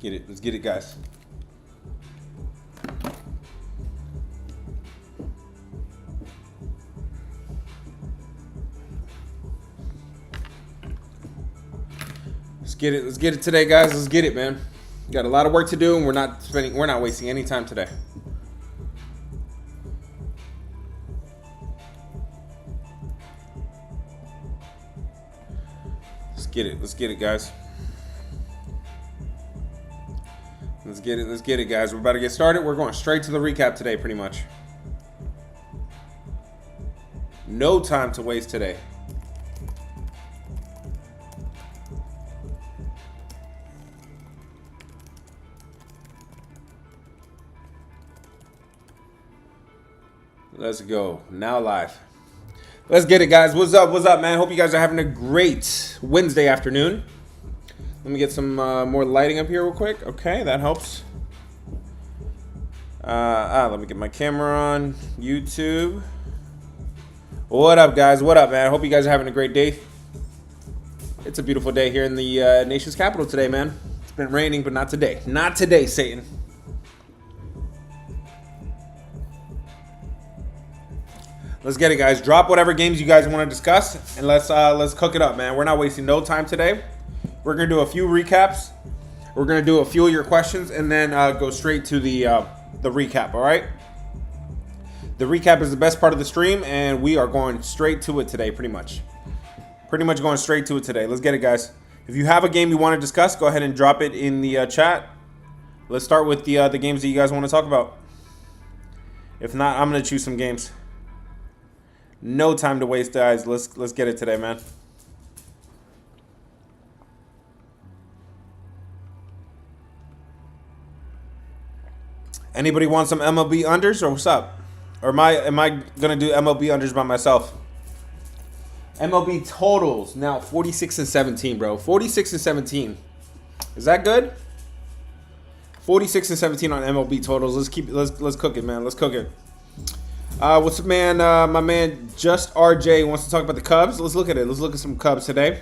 Get it. Let's get it, guys. Let's get it. Let's get it today, guys. Let's get it, man. We got a lot of work to do, and we're not wasting any time today. Let's get it. Let's get it, guys. Let's get it. Let's get it, guys. We're about to get started. We're going straight to the recap today, pretty much. No time to waste today. Let's go. Now live. Let's get it, guys. What's up? What's up, man? Hope you guys are having a great Wednesday afternoon. Let me get some more lighting up here real quick. Okay, that helps. Let me get my camera on. YouTube. What up, guys? What up, man? Hope you guys are having a great day. It's a beautiful day here in the nation's capital today, man. It's been raining, but not today. Not today, Satan. Let's get it, guys. Drop whatever games you guys want to discuss, and let's cook it up, man. We're not wasting no time today. We're gonna do a few recaps. We're gonna do a few of your questions, and then go straight to the recap. All right. The recap is the best part of the stream, and we are going straight to it today, pretty much. Pretty much going straight to it today. Let's get it, guys. If you have a game you want to discuss, go ahead and drop it in the chat. Let's start with the games that you guys want to talk about. If not, I'm gonna choose some games. No time to waste, guys. Let's get it today, man. Anybody want some MLB unders, or what's up? Or am I gonna do MLB unders by myself? MLB totals now 46 and 17, bro. 46 and 17. Is that good? 46 and 17 on MLB totals. Let's cook it, man. Let's cook it. What's up, man? My man Just RJ wants to talk about the Cubs. Let's look at it. Let's look at some Cubs today.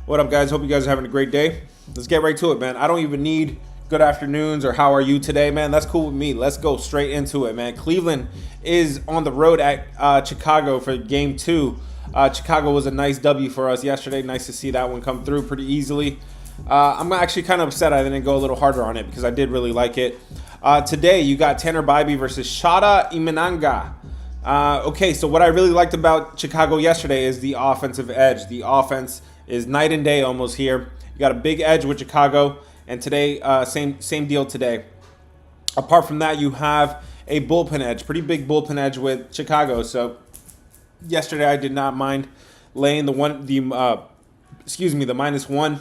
What up, guys? Hope you guys are having a great day. Let's get right to it, man. I don't even need good afternoons or how are you today, man. That's cool with me. Let's go straight into it, man. Cleveland is on the road at Chicago for game 2. Chicago was a nice W for us yesterday. Nice to see that one come through pretty easily. I'm actually kind of upset I didn't go a little harder on it because I did really like it. Today, you got Tanner Bybee versus Shota Imanaga. Okay, so what I really liked about Chicago yesterday is the offensive edge. The offense is night and day almost here. You got a big edge with Chicago, and today, same deal today. Apart from that, you have a bullpen edge, pretty big bullpen edge with Chicago. So yesterday, I did not mind laying the -1.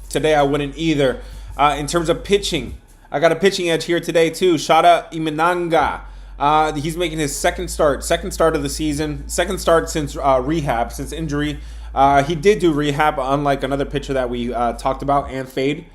Today, I wouldn't either. In terms of pitching, I got a pitching edge here today too. Shota Imanaga. He's making his second start of the season, second start since rehab, since injury. He did do rehab, unlike another pitcher that we talked about, and Fade.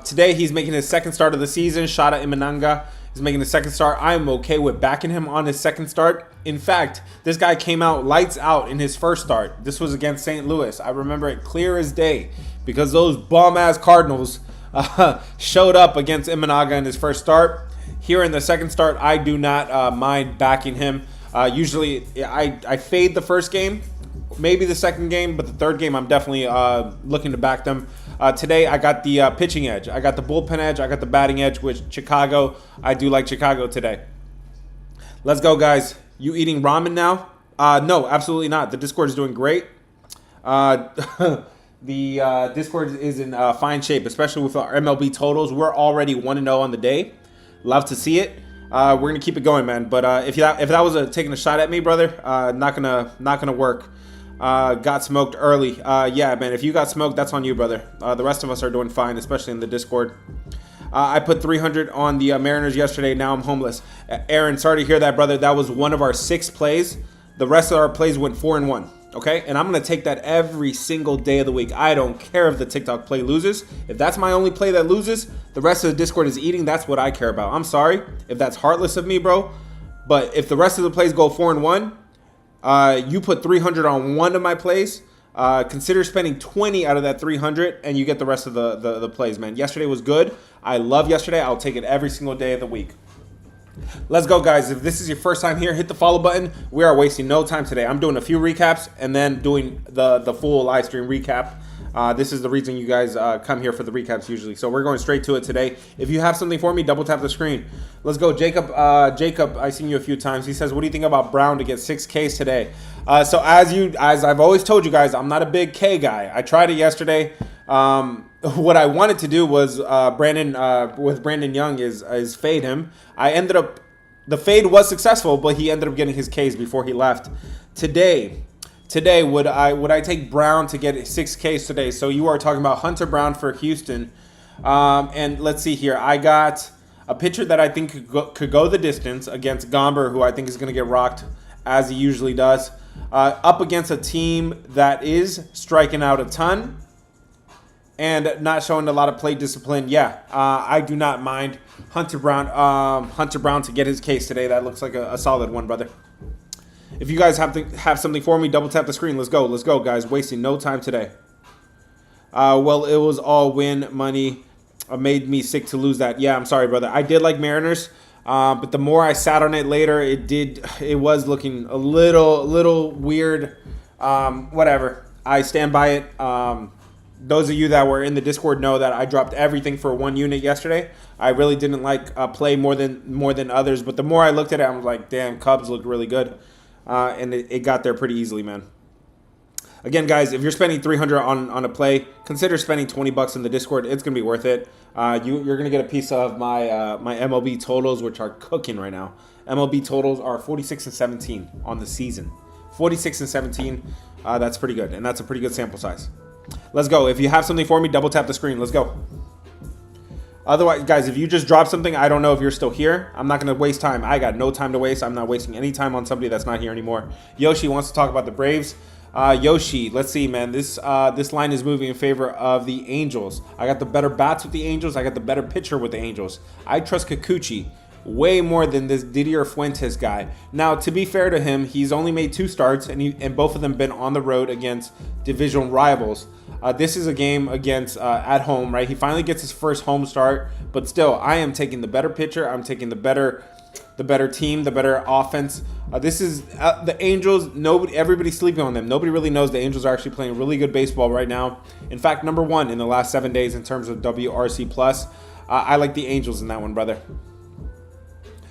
Today he's making his second start of the season. Shota Imanaga is making the second start. I'm okay with backing him on his second start. In fact, this guy came out lights out in his first start. This was against St. Louis. I remember it clear as day because those bum-ass Cardinals showed up against Imanaga in his first start. Here in the second start, I do not mind backing him. Usually, I fade the first game, maybe the second game, but the third game, I'm definitely looking to back them. Today, I got the pitching edge. I got the bullpen edge. I got the batting edge with Chicago. I do like Chicago today. Let's go, guys. You eating ramen now? No, absolutely not. The Discord is doing great. The Discord is in fine shape, especially with our MLB totals. We're already 1-0 on the day. Love to see it. We're gonna keep it going, man. But if that was taking a shot at me, brother, not gonna work. Got smoked early. Yeah, man. If you got smoked, that's on you, brother. The rest of us are doing fine, especially in the Discord. I put 300 on the Mariners yesterday. Now I'm homeless. Aaron, sorry to hear that, brother. That was one of our 6 plays. The rest of our plays went 4-1. Okay, and I'm going to take that every single day of the week. I don't care if the TikTok play loses. If that's my only play that loses, the rest of the Discord is eating. That's what I care about. I'm sorry if that's heartless of me, bro. But if the rest of the plays go 4-1, you put 300 on one of my plays, Consider spending 20 out of that 300, and you get the rest of the plays, man. Yesterday was good. I love yesterday. I'll take it every single day of the week. Let's go, guys. If this is your first time here, hit the follow button. We are wasting no time today. I'm doing a few recaps and then doing the full live stream recap. This is the reason you guys come here for the recaps usually. So we're going straight to it today. If you have something for me, double tap the screen. Let's go. Jacob, I've seen you a few times. He says, what do you think about Brown to get 6 Ks today? So as I've always told you guys, I'm not a big K guy. I tried it yesterday. What I wanted to do was with Brandon Young is fade him. The fade was successful, but he ended up getting his Ks before he left. Today, would I take Brown to get 6 Ks today? So you are talking about Hunter Brown for Houston. And let's see here. I got a pitcher that I think could go the distance against Gomber, who I think is going to get rocked as he usually does. Up against a team that is striking out a ton and not showing a lot of plate discipline. Yeah, I do not mind Hunter Brown to get his case today. That looks like a solid one, brother. If you guys have something for me, double tap the screen. Let's go, guys. Wasting no time today. Well, it was all win money. Made me sick to lose that. Yeah, I'm sorry, brother. I did like Mariners, but the more I sat on it later, it was looking a little weird. Whatever. I stand by it. Those of you that were in the Discord know that I dropped everything for 1 unit yesterday. I really didn't like play more than others, but the more I looked at it, I was like, damn, Cubs looked really good. And it got there pretty easily, man. Again, guys, if you're spending 300 on a play, consider spending $20 in the Discord. It's going to be worth it. You're going to get a piece of my MLB totals, which are cooking right now. MLB totals are 46 and 17 on the season. 46 and 17, that's pretty good, and that's a pretty good sample size. Let's go. If you have something for me, double tap the screen. Let's go. Otherwise, guys, if you just drop something, I don't know if you're still here. I'm not going to waste time. I got no time to waste. I'm not wasting any time on somebody that's not here anymore. Yoshi wants to talk about the Braves. Yoshi, let's see, man. This line is moving in favor of the Angels. I got the better bats with the Angels. I got the better pitcher with the Angels. I trust Kikuchi way more than this Didier Fuentes guy. Now, to be fair to him, he's only made 2 starts, and both of them been on the road against division rivals. This is a game against at home, right? He finally gets his first home start, but still, I am taking the better pitcher. I'm taking the better team, the better offense. This is the Angels. Everybody's sleeping on them. Nobody really knows the Angels are actually playing really good baseball right now. In fact, number 1 in the last 7 days in terms of WRC plus. I like the Angels in that one, brother.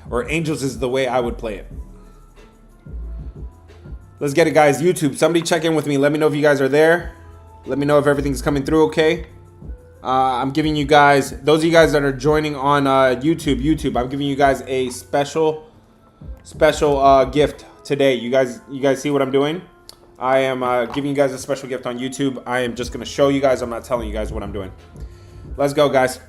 Or Angels is the way I would play it. Let's get it, guys. YouTube, somebody check in with me. Let me know if you guys are there. Let me know if everything's coming through okay. I'm giving you guys, those of you guys that are joining on YouTube, I'm giving you guys a special gift today. You guys see what I'm doing? I am giving you guys a special gift on YouTube. I am just going to show you guys. I'm not telling you guys what I'm doing. Let's go, guys.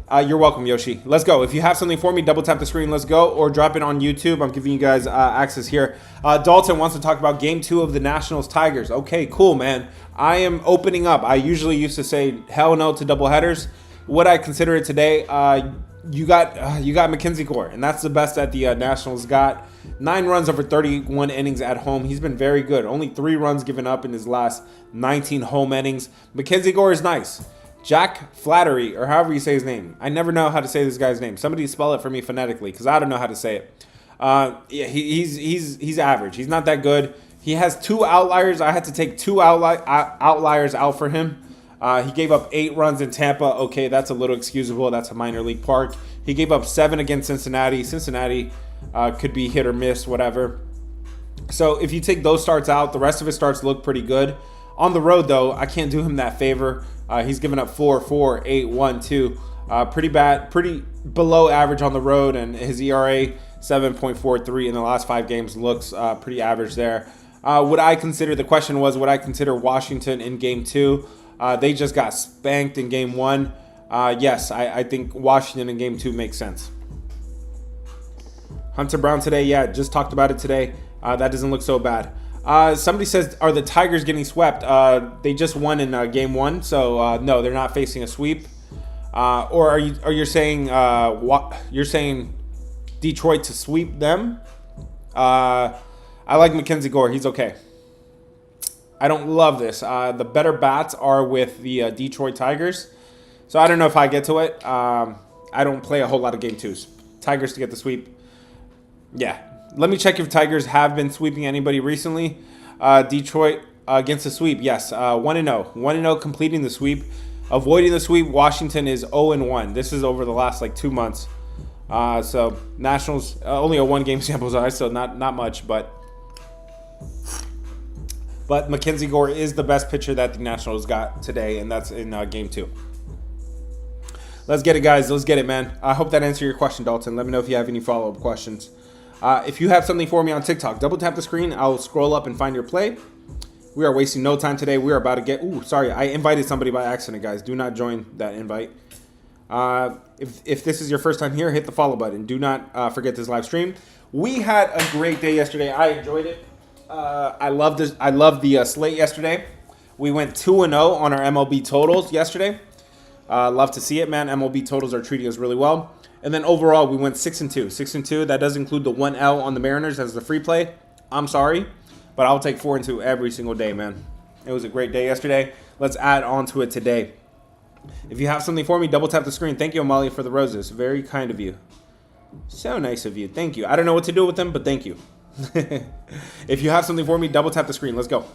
You're welcome, Yoshi. Let's go. If you have something for me, double tap the screen. Let's go. Or drop it on YouTube. I'm giving you guys access here. Dalton wants to talk about Game 2 of the Nationals Tigers. Okay, cool, man. I am opening up. I usually used to say hell no to doubleheaders. What I consider it today, you got Mackenzie Gore, and that's the best that the Nationals got. 9 runs over 31 innings at home. He's been very good. Only 3 runs given up in his last 19 home innings. Mackenzie Gore is nice. Jack Flattery, or however you say his name. I never know how to say this guy's name. Somebody spell it for me phonetically, because I don't know how to say it. Yeah, he's average. He's not that good. He has 2 outliers. I had to take 2 outliers out for him. He gave up 8 runs in Tampa. Okay, that's a little excusable. That's a minor league park. He gave up 7 against Cincinnati. Cincinnati could be hit or miss, whatever. So if you take those starts out, the rest of his starts look pretty good. On the road, though, I can't do him that favor. He's given up 4, 4, 8, 1, 2. Pretty bad, pretty below average on the road, and his ERA 7.43 in the last 5 games looks pretty average there. The question was, would I consider Washington in Game 2? They just got spanked in Game 1. Yes, I think Washington in Game 2 makes sense. Hunter Brown today, yeah, just talked about it today. That doesn't look so bad. Somebody says, are the Tigers getting swept? They just won in Game 1, so no, they're not facing a sweep. Or are you saying you're saying Detroit to sweep them? I like Mackenzie Gore. He's okay. I don't love this. The better bats are with the Detroit Tigers. So I don't know if I get to it. I don't play a whole lot of game twos. Tigers to get the sweep. Yeah. Let me check if Tigers have been sweeping anybody recently. Detroit against the sweep. Yes. 1-0. 1-0 completing the sweep. Avoiding the sweep. Washington is 0-1. This is over the last like 2 months. So Nationals only a 1-game sample size, so not much, but Mackenzie Gore is the best pitcher that the Nationals got today, and that's in game 2. Let's get it, guys. Let's get it, man. I hope that answered your question, Dalton. Let me know if you have any follow-up questions. If you have something for me on TikTok, double tap the screen. I'll scroll up and find your play. We are wasting no time today. We are about to get... Ooh, sorry. I invited somebody by accident, guys. Do not join that invite. If this is your first time here, hit the follow button. Do not forget this live stream. We had a great day yesterday. I enjoyed it. I loved this. I loved the slate yesterday. We went 2-0 on our MLB totals yesterday. Love to see it, man. MLB totals are treating us really well. And then overall, we went 6-2. 6-2. That does include the 1L on the Mariners as the free play. I'm sorry, but I'll take 4-2 every single day, man. It was a great day yesterday. Let's add on to it today. If you have something for me, double tap the screen. Thank you, Amalia, for the roses. Very kind of you. So nice of you. Thank you. I don't know what to do with them, but thank you. If you have something for me, double tap the screen. Let's go.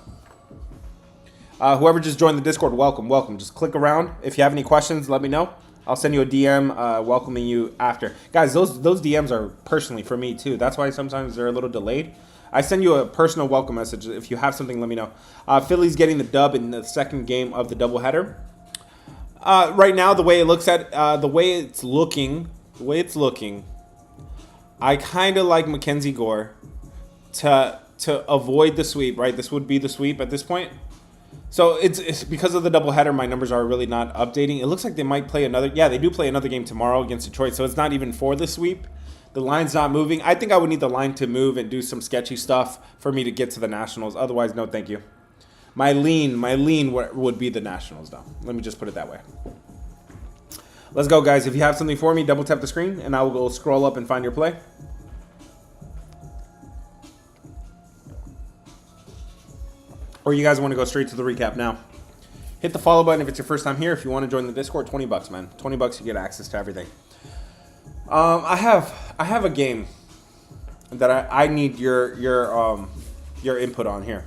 Whoever just joined the Discord, welcome, welcome. Just click around. If you have any questions, let me know. I'll send you a DM welcoming you after. Guys, those DMs are personally for me, too. That's why sometimes they're a little delayed. I send you a personal welcome message. If you have something, let me know. Philly's getting the dub in the second game of the doubleheader. Right now, the way it looks at, the way it's looking, I kind of like Mackenzie Gore to avoid the sweep, right? This would be the sweep at this point. So it's because of the doubleheader, my numbers are really not updating. It looks like they might play another. Yeah, they do play another game tomorrow against Detroit, so it's not even for the sweep. The line's not moving. I think I would need the line to move and do some sketchy stuff for me to get to the Nationals. Otherwise, no, thank you. My lean would be the Nationals, though. Let me just put it that way. Let's go, guys. If you have something for me, double tap the screen, and I will go scroll up and find your play. Or you guys want to go straight to the recap now. Hit the follow button if it's your first time here. If you want to join the Discord, $20, man. $20, you get access to everything. I have a game that I need your input on here.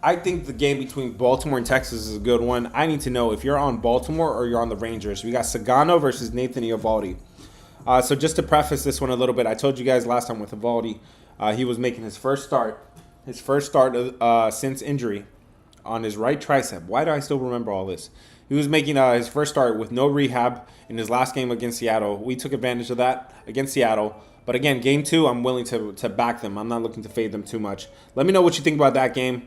I think the game between Baltimore and Texas is a good one. I need to know if you're on Baltimore or you're on the Rangers. We got Sagano versus Nathan Eovaldi. So just to preface this one a little bit, I told you guys last time with Eovaldi, he was making his first start since injury on his right tricep. Why do I still remember all this? He was making his first start with no rehab in his last game against Seattle. We took advantage of that against Seattle. But again, game 2, I'm willing to back them. I'm not looking to fade them too much. Let me know what you think about that game.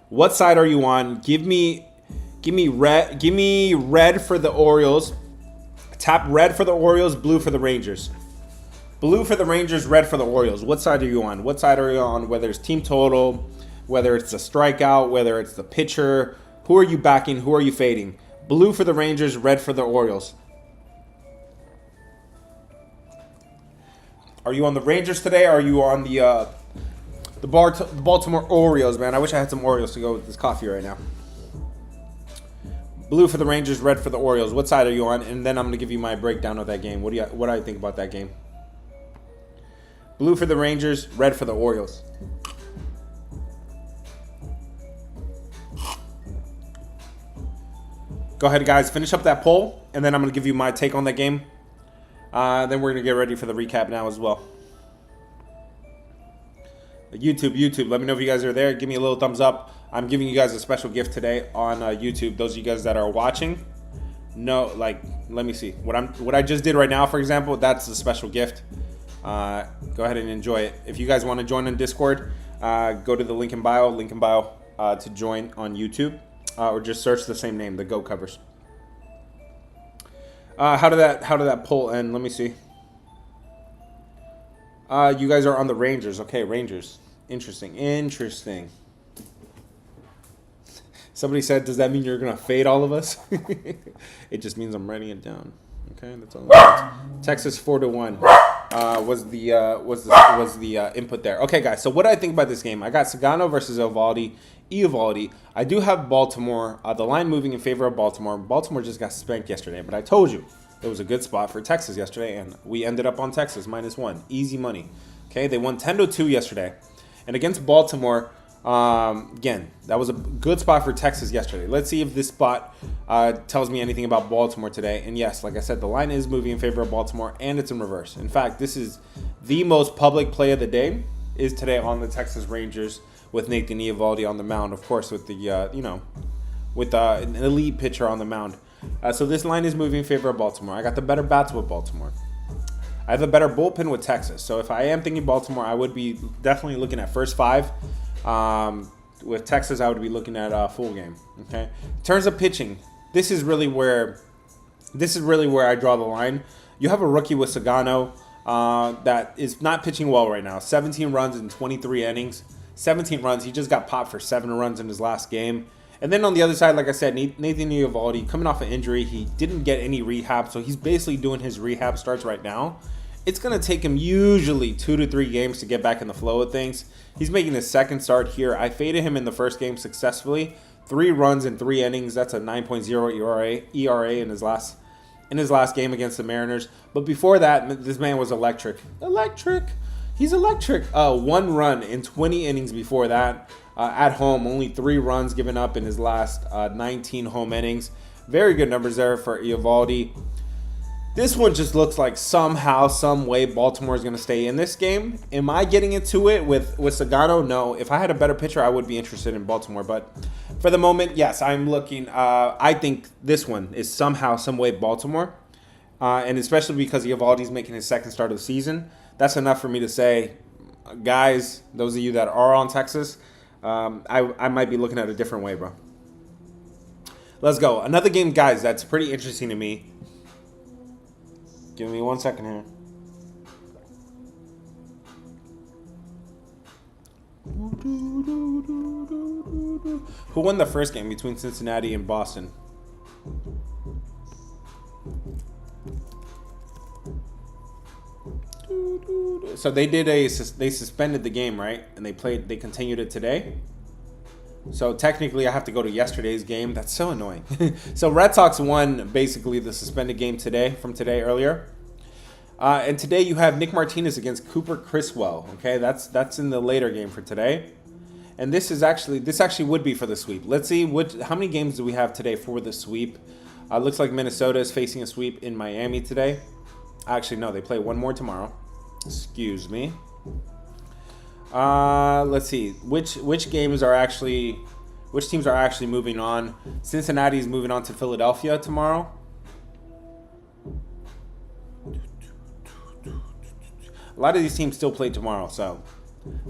What side are you on? Give me red for the Orioles. Tap red for the Orioles, blue for the Rangers. Blue for the Rangers, red for the Orioles. What side are you on? What side are you on? Whether it's team total, whether it's the strikeout, whether it's the pitcher. Who are you backing? Who are you fading? Blue for the Rangers, red for the Orioles. Are you on the Rangers today? Or are you on the Baltimore Orioles, man? I wish I had some Orioles to go with this coffee right now. Blue for the Rangers, red for the Orioles. What side are you on? And then I'm going to give you my breakdown of that game. What do I think about that game? Blue for the Rangers, red for the Orioles. Go ahead, guys. Finish up that poll, and then I'm going to give you my take on that game. Then we're going to get ready for the recap now as well. YouTube. Let me know if you guys are there. Give me a little thumbs up. I'm giving you guys a special gift today on YouTube. Those of you guys that are watching, let me see. What I just did right now, for example, that's a special gift. Go ahead and enjoy it. If you guys want to join on Discord, go to the link in bio to join on YouTube, or just search the same name, the Go Covers. How did that poll end? Let me see. You guys are on the Rangers. Okay, Rangers. Interesting. Somebody said, does that mean you're going to fade all of us? It just means I'm writing it down. Okay, that's all. Texas 4-1 was the input there. Okay, guys. So what do I think about this game? I got Sagano versus Eovaldi. I do have Baltimore. The line moving in favor of Baltimore. Baltimore just got spanked yesterday, but I told you it was a good spot for Texas yesterday, and we ended up on Texas -1, easy money. Okay, they won 10-2 yesterday, and against Baltimore. Again, that was a good spot for Texas yesterday. Let's see if this spot tells me anything about Baltimore today. And yes, like I said, the line is moving in favor of Baltimore, and it's in reverse. In fact, this is the most public play of the day is today on the Texas Rangers with Nathan Eovaldi on the mound, of course, with the with an elite pitcher on the mound. So this line is moving in favor of Baltimore. I got the better bats with Baltimore. I have a better bullpen with Texas. So if I am thinking Baltimore, I would be definitely looking at first five. With Texas, I would be looking at full game. Okay. In terms of pitching, this is really where I draw the line. You have a rookie with Sagano that is not pitching well right now. 17 runs in 23 innings. 17 runs. He just got popped for 7 runs in his last game. And then on the other side, like I said, Nathan Eovaldi coming off an injury. He didn't get any rehab, so he's basically doing his rehab starts right now. It's going to take him usually 2 to 3 games to get back in the flow of things. He's making his second start here. I faded him in the first game successfully. 3 runs in 3 innings. That's a 9.0 ERA in his last game against the Mariners. But before that, this man was electric. He's electric. 1 run in 20 innings before that. At home, only 3 runs given up in his last 19 home innings. Very good numbers there for Eovaldi. This one just looks like somehow, some way Baltimore is going to stay in this game. Am I getting into it with Sagano? No. If I had a better pitcher, I would be interested in Baltimore. But for the moment, yes, I'm looking. I think this one is somehow, some way Baltimore. And especially because Eovaldi's making his second start of the season. That's enough for me to say, guys, those of you that are on Texas, I might be looking at a different way, bro. Let's go. Another game, guys, that's pretty interesting to me. Give me 1 second here. Who won the first game between Cincinnati and Boston? So they suspended the game, right? And they continued it today. So technically, I have to go to yesterday's game. That's so annoying. So Red Sox won basically the suspended game earlier. And today you have Nick Martinez against Cooper Criswell. Okay, that's in the later game for today. And this actually would be for the sweep. Let's see how many games do we have today for the sweep. Looks like Minnesota is facing a sweep in Miami today. Actually, no, they play one more tomorrow. Excuse me. Let's see which teams are actually moving on. Cincinnati is moving on to Philadelphia tomorrow. A lot of these teams still play tomorrow, so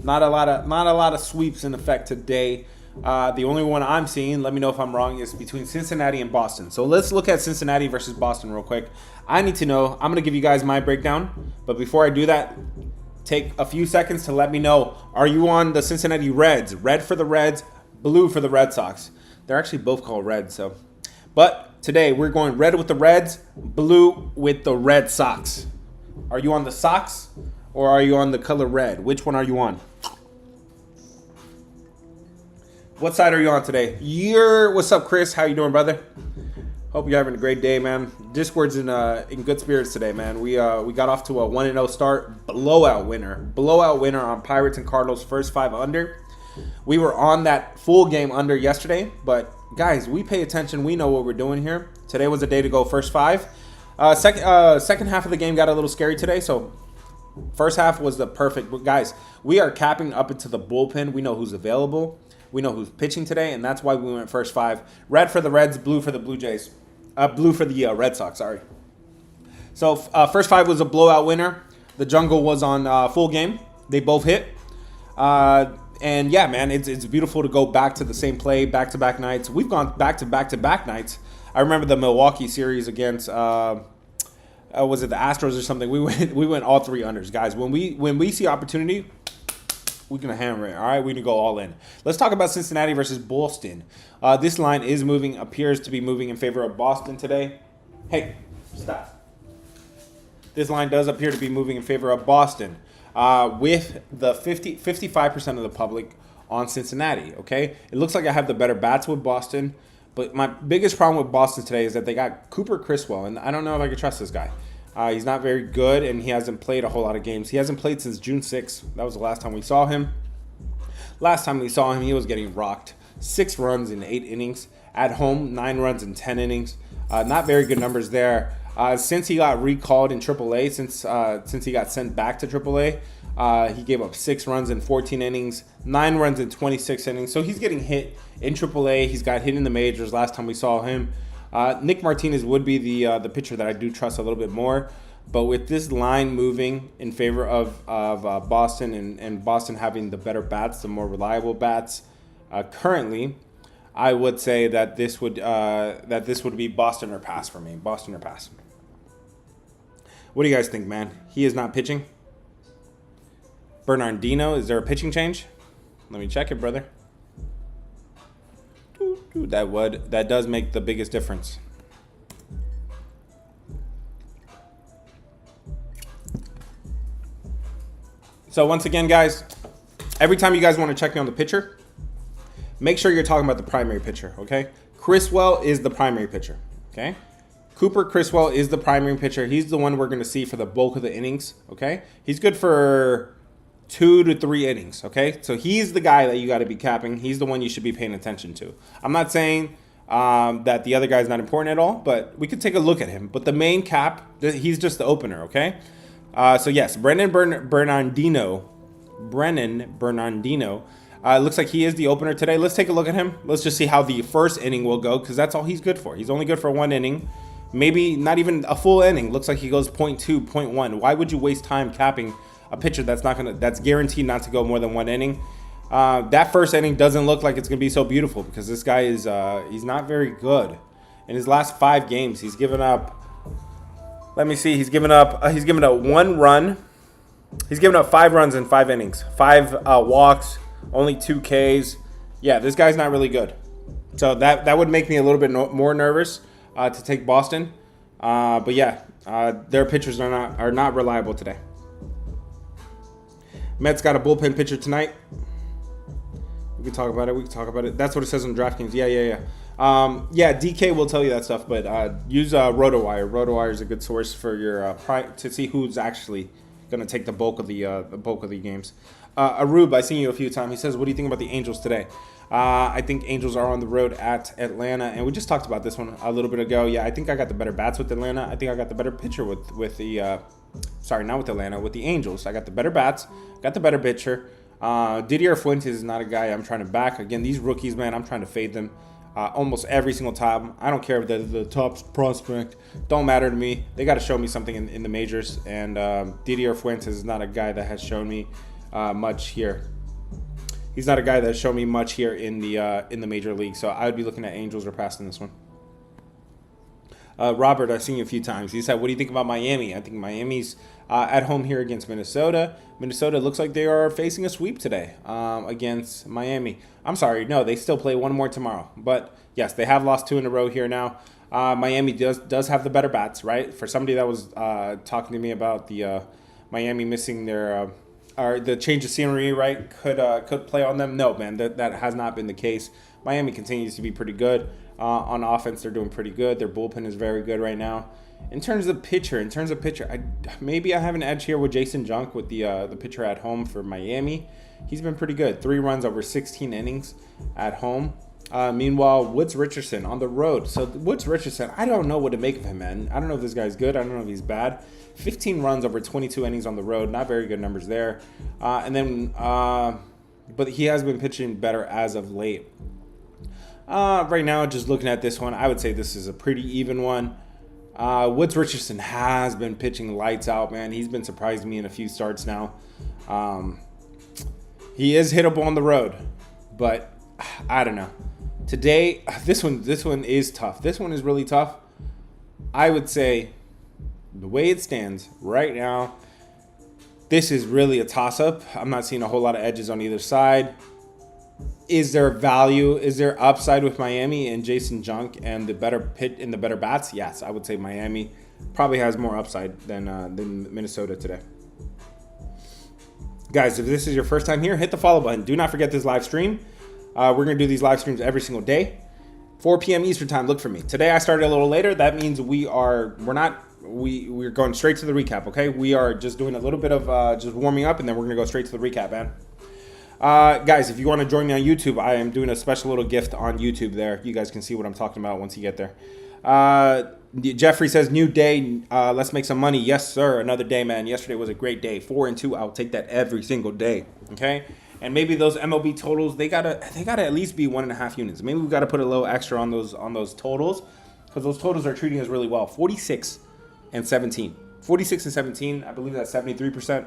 not a lot of sweeps in effect today. The only one I'm seeing, let me know if I'm wrong, is between Cincinnati and Boston. So let's look at Cincinnati versus Boston real quick. I need to know. I'm gonna give you guys my breakdown, but before I do that, take a few seconds to let me know, are you on the Cincinnati Reds? Red for the Reds, blue for the Red Sox. They're actually both called Reds, so. But today we're going red with the Reds, blue with the Red Sox. Are you on the Sox or are you on the color red? Which one are you on? What side are you on today? What's up, Chris? How you doing, brother? Hope you're having a great day, man. Discord's in good spirits today, man. We got off to a 1-0 start. Blowout winner on Pirates and Cardinals first 5 under. We were on that full game under yesterday, but guys, we pay attention. We know what we're doing here. Today was a day to go first 5. Second half of the game got a little scary today, so first half was the perfect. But guys, we are capping up into the bullpen. We know who's available. We know who's pitching today, and that's why we went first 5. Red for the Reds, blue for the Blue Jays. Blue for the Red Sox, sorry. So first 5 was a blowout winner. The Jungle was on full game. They both hit. And yeah, man, it's beautiful to go back to the same play, back-to-back nights. We've gone back-to-back nights. I remember the Milwaukee series against, was it the Astros or something? We went all 3 unders, guys. When we see opportunity, We're going to hammer it. All right, we're going to go all in. Let's talk about Cincinnati versus Boston. This line is moving, appears to be moving in favor of Boston today. Hey, stop. This line does appear to be moving in favor of Boston with the 55% of the public on Cincinnati, okay? It looks like I have the better bats with Boston, but my biggest problem with Boston today is that they got Cooper Criswell, and I don't know if I can trust this guy. He's not very good, and he hasn't played a whole lot of games. He hasn't played since June 6th. That was the last time we saw him. Last time we saw him, he was getting rocked. 6 runs in 8 innings. At home, 9 runs in 10 innings. Not very good numbers there. Since he got recalled in AAA, since he got sent back to AAA, he gave up 6 runs in 14 innings, 9 runs in 26 innings. So he's getting hit in AAA. He's got hit in the majors last time we saw him. Nick Martinez would be the pitcher that I do trust a little bit more. But with this line moving in favor of Boston and Boston having the better bats, the more reliable bats, currently, I would say that this would be Boston or pass for me. Boston or pass. What do you guys think, man? He is not pitching. Bernardino, is there a pitching change? Let me check it, brother. That does make the biggest difference. So once again, guys, every time you guys want to check me on the pitcher, make sure you're talking about the primary pitcher, okay? Criswell is the primary pitcher, okay? Cooper Criswell is the primary pitcher. He's the one we're going to see for the bulk of the innings, okay? He's good for 2 to 3 innings, okay? So he's the guy that you got to be capping. He's the one you should be paying attention to. I'm not saying that the other guy's not important at all, but we could take a look at him. But the main cap, he's just the opener, okay? So yes, Brennan Bernardino. Looks like he is the opener today. Let's take a look at him. Let's just see how the first inning will go, because that's all he's good for. He's only good for 1 inning. Maybe not even a full inning. Looks like he goes 0.2, 0.1. Why would you waste time capping a pitcher that's guaranteed not to go more than 1 inning? That first inning doesn't look like it's gonna be so beautiful because this guy is he's not very good. In his last 5 games, he's given up. Let me see. He's given up 1 run. He's given up 5 runs in 5 innings. 5 walks, only 2 Ks. Yeah, this guy's not really good. So that would make me a little bit more nervous to take Boston. But yeah, their pitchers are not reliable today. Mets got a bullpen pitcher tonight. We can talk about it. That's what it says on DraftKings. Yeah. DK will tell you that stuff, but use RotoWire. RotoWire is a good source for your to see who's actually going to take the bulk of the games. Arub, I've seen you a few times. He says, "What do you think about the Angels today?" I think Angels are on the road at Atlanta, and we just talked about this one a little bit ago. Yeah, I think I got the better bats with Atlanta. I think I got the better pitcher with the not with Atlanta, with the Angels. I got the better bats, got the better pitcher. Didier Fuentes is not a guy I'm trying to back. Again, these rookies, man, I'm trying to fade them almost every single time. I don't care if they're the top prospect. Don't matter to me. They got to show me something in the majors, and Didier Fuentes is not a guy that has shown me much here. He's not a guy that showed me much here in the major league. So I would be looking at Angels or passing this one. Robert, I've seen you a few times. He said, "What do you think about Miami?" I think Miami's at home here against Minnesota. Minnesota looks like they are facing a sweep today against Miami. I'm sorry, no, they still play one more tomorrow. But yes, they have lost 2 in a row here now. Miami does have the better bats, right? For somebody that was talking to me about the Miami missing their or the change of scenery, right, could play on them. No, man, that has not been the case. Miami continues to be pretty good. On offense, they're doing pretty good. Their bullpen is very good right now. In terms of pitcher, maybe I have an edge here with Jason Junk with the pitcher at home for Miami. He's been pretty good. 3 runs over 16 innings at home. Meanwhile, Woods Richardson on the road. So Woods Richardson, I don't know what to make of him, man. I don't know if this guy's good. I don't know if he's bad. 15 runs over 22 innings on the road. Not very good numbers there. But he has been pitching better as of late. Right now, just looking at this one, I would say this is a pretty even one. Woods Richardson has been pitching lights out, man. He's been surprising me in a few starts now. He is hittable on the road, but I don't know. Today, this one is tough. This one is really tough. I would say the way it stands right now, This is really a toss-up. I'm not seeing a whole lot of edges on either side. Is there value? Is there upside with Miami and Jason Junk and the better pit in the better bats? Yes, I would say Miami probably has more upside than Minnesota today. Guys, if this is your first time here, hit the follow button. Do not forget this live stream. We're going to do these live streams every single day. 4 p.m. Eastern time, look for me. Today I started a little later. That means we're going straight to the recap, okay? We are just doing a little bit of just warming up, and then we're going to go straight to the recap, man. Guys, if you want to join me on YouTube, I am doing a special little gift on YouTube there. You guys can see what I'm talking about once you get there. Jeffrey says, new day, let's make some money. Yes, sir. Another day, man. Yesterday was a great day. 4-2. I'll take that every single day. Okay. And maybe those MLB totals, they gotta at least be 1.5 units. Maybe we gotta put a little extra on those totals, because those totals are treating us really well. 46 and 17. 46 and 17. I believe that's 73%.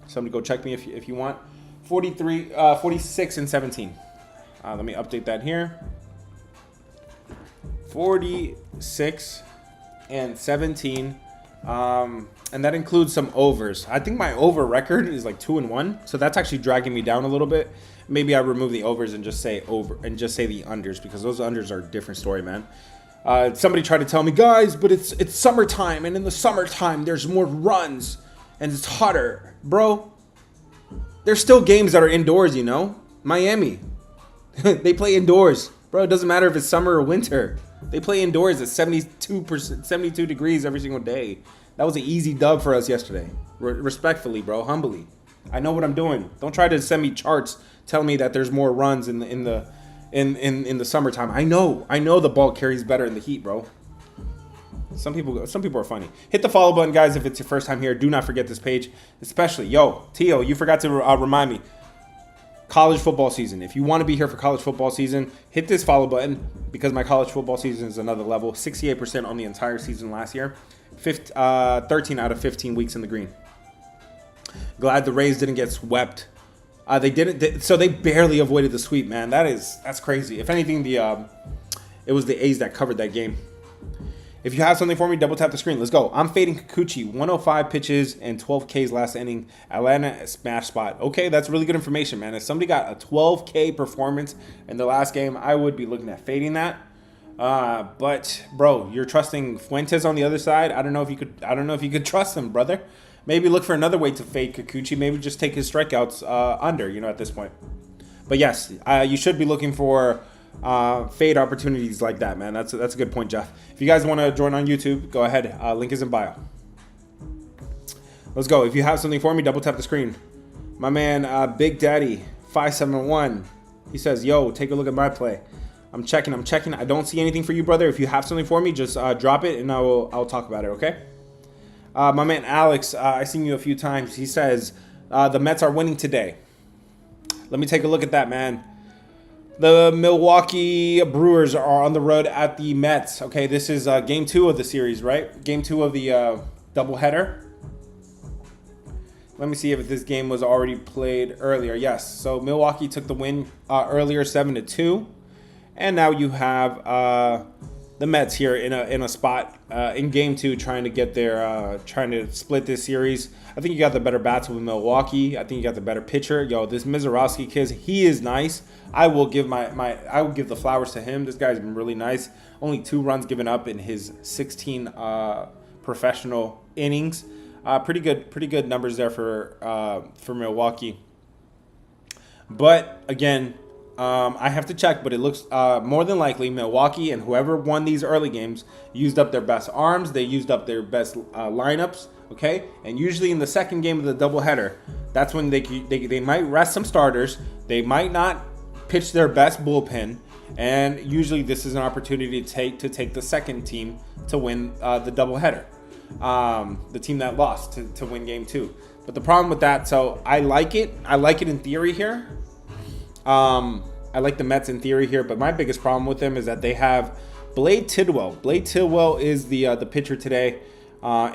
Somebody go check me if you want. 46 and 17. Let me update that here. 46 and 17. And that includes some overs. I think my over record is like 2-1, so that's actually dragging me down a little bit. Maybe I remove the overs and just say over and just say the unders, because those unders are a different story, man. Somebody tried to tell me, guys, but it's summertime, and in the summertime there's more runs and it's hotter, bro. There's still games that are indoors, you know. Miami, they play indoors, bro. It doesn't matter if it's summer or winter. They play indoors at 72 degrees every single day. That was an easy dub for us yesterday. Respectfully, bro, humbly. I know what I'm doing. Don't try to send me charts telling me that there's more runs in the summertime. I know the ball carries better in the heat, bro. Some people are funny. Hit the follow button, guys, if it's your first time here. Do not forget this page, especially Tio. You forgot to remind me. College football season. If you want to be here for college football season, hit this follow button, because my college football season is another level. 68% on the entire season last year. 13 out of 15 weeks in the green. Glad the Rays didn't get swept. So they barely avoided the sweep, man. That's crazy. If anything, it was the A's that covered that game. If you have something for me, double tap the screen. Let's go. I'm fading Kikuchi. 105 pitches and 12 Ks last inning. Atlanta smash spot. Okay, that's really good information, man. If somebody got a 12K performance in the last game, I would be looking at fading that. But bro, you're trusting Fuentes on the other side. I don't know if you could trust him, brother. Maybe look for another way to fade Kikuchi. Maybe just take his strikeouts under, at this point. But yes, you should be looking for fade opportunities like that, man. That's a good point, Jeff. If you guys want to join on YouTube, go ahead. Link is in bio. Let's go. If you have something for me, double tap the screen. My man, Big Daddy 571. He says, "Yo, take a look at my play." I'm checking. I don't see anything for you, brother. If you have something for me, just drop it, and I'll talk about it. Okay. My man Alex, I've seen you a few times. He says the Mets are winning today. Let me take a look at that, man. The Milwaukee Brewers are on the road at the Mets. Okay, this is game 2 of the series, right? Game 2 of the doubleheader. Let me see if this game was already played earlier. Yes. So Milwaukee took the win earlier, 7-2, and now you have the Mets here in a spot in game 2, trying to get their trying to split this series. I think you got the better bats with Milwaukee. I think you got the better pitcher. This Mizorowski kid, he is nice. I will give the flowers to him. This guy's been really nice. Only 2 runs given up in his 16 professional innings. Pretty good numbers there for Milwaukee. But again, I have to check, but it looks more than likely Milwaukee and whoever won these early games used up their best arms. They used up their best lineups, okay? And usually in the second game of the doubleheader, that's when they might rest some starters. They might not pitch their best bullpen, and usually this is an opportunity to take the second team to win the doubleheader. The team that lost to win game 2. But the problem with that, so I like it in theory here. I like the Mets in theory here, but my biggest problem with them is that they have Blade Tidwell. Blade Tidwell is the pitcher today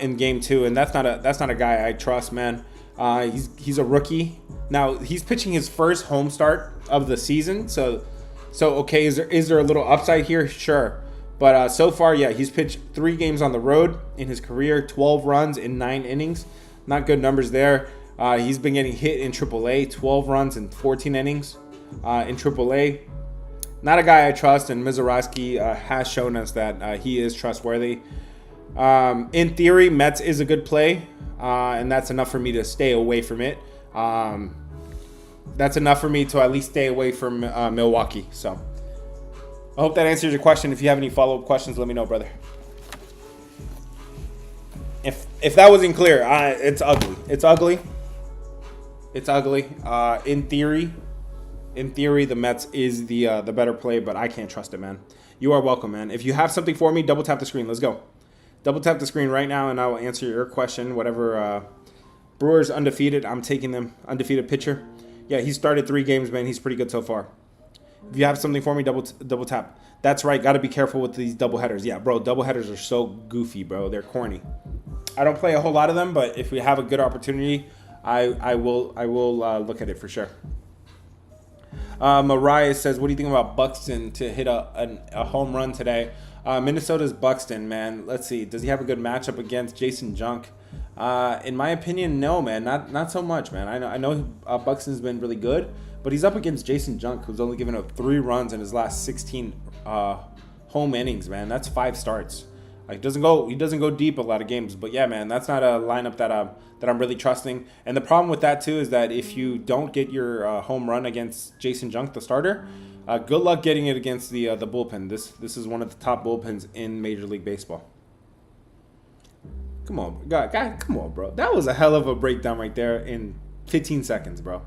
in game 2, and that's not a guy I trust, man. He's a rookie. Now he's pitching his first home start of the season, so okay, is there a little upside here? Sure. But so far, yeah, he's pitched 3 games on the road in his career, 12 runs in 9 innings. Not good numbers there. He's been getting hit in AAA, 12 runs in 14 innings in AAA. Not a guy I trust, and Mizorowski has shown us that he is trustworthy. In theory, Mets is a good play, and that's enough for me to stay away from it. That's enough for me to at least stay away from Milwaukee. So I hope that answers your question. If you have any follow-up questions, let me know, brother. If that wasn't clear, it's ugly. It's ugly. It's ugly. In theory, the Mets is the better play, but I can't trust it, man. You are welcome, man. If you have something for me, double tap the screen. Let's go. Double tap the screen right now, and I will answer your question. Whatever. Brewers undefeated. I'm taking them. Undefeated pitcher. Yeah, he started 3 games, man. He's pretty good so far. If you have something for me, double tap. That's right. Got to be careful with these double headers. Yeah, bro. Double headers are so goofy, bro. They're corny. I don't play a whole lot of them, but if we have a good opportunity, I will look at it for sure. Mariah says, what do you think about Buxton to hit a home run today? Minnesota's Buxton, man. Let's see. Does he have a good matchup against Jason Junk? In my opinion, no, man. Not so much, man. I know Buxton's been really good, but he's up against Jason Junk, who's only given up 3 runs in his last 16 home innings, man. That's 5 starts. Like, he doesn't go deep a lot of games, but yeah, man, that's not a lineup that I'm really trusting. And the problem with that too is that if you don't get your home run against Jason Junk, the starter, good luck getting it against the bullpen. This is one of the top bullpens in Major League Baseball. Come on, God, come on, bro. That was a hell of a breakdown right there in 15 seconds, bro.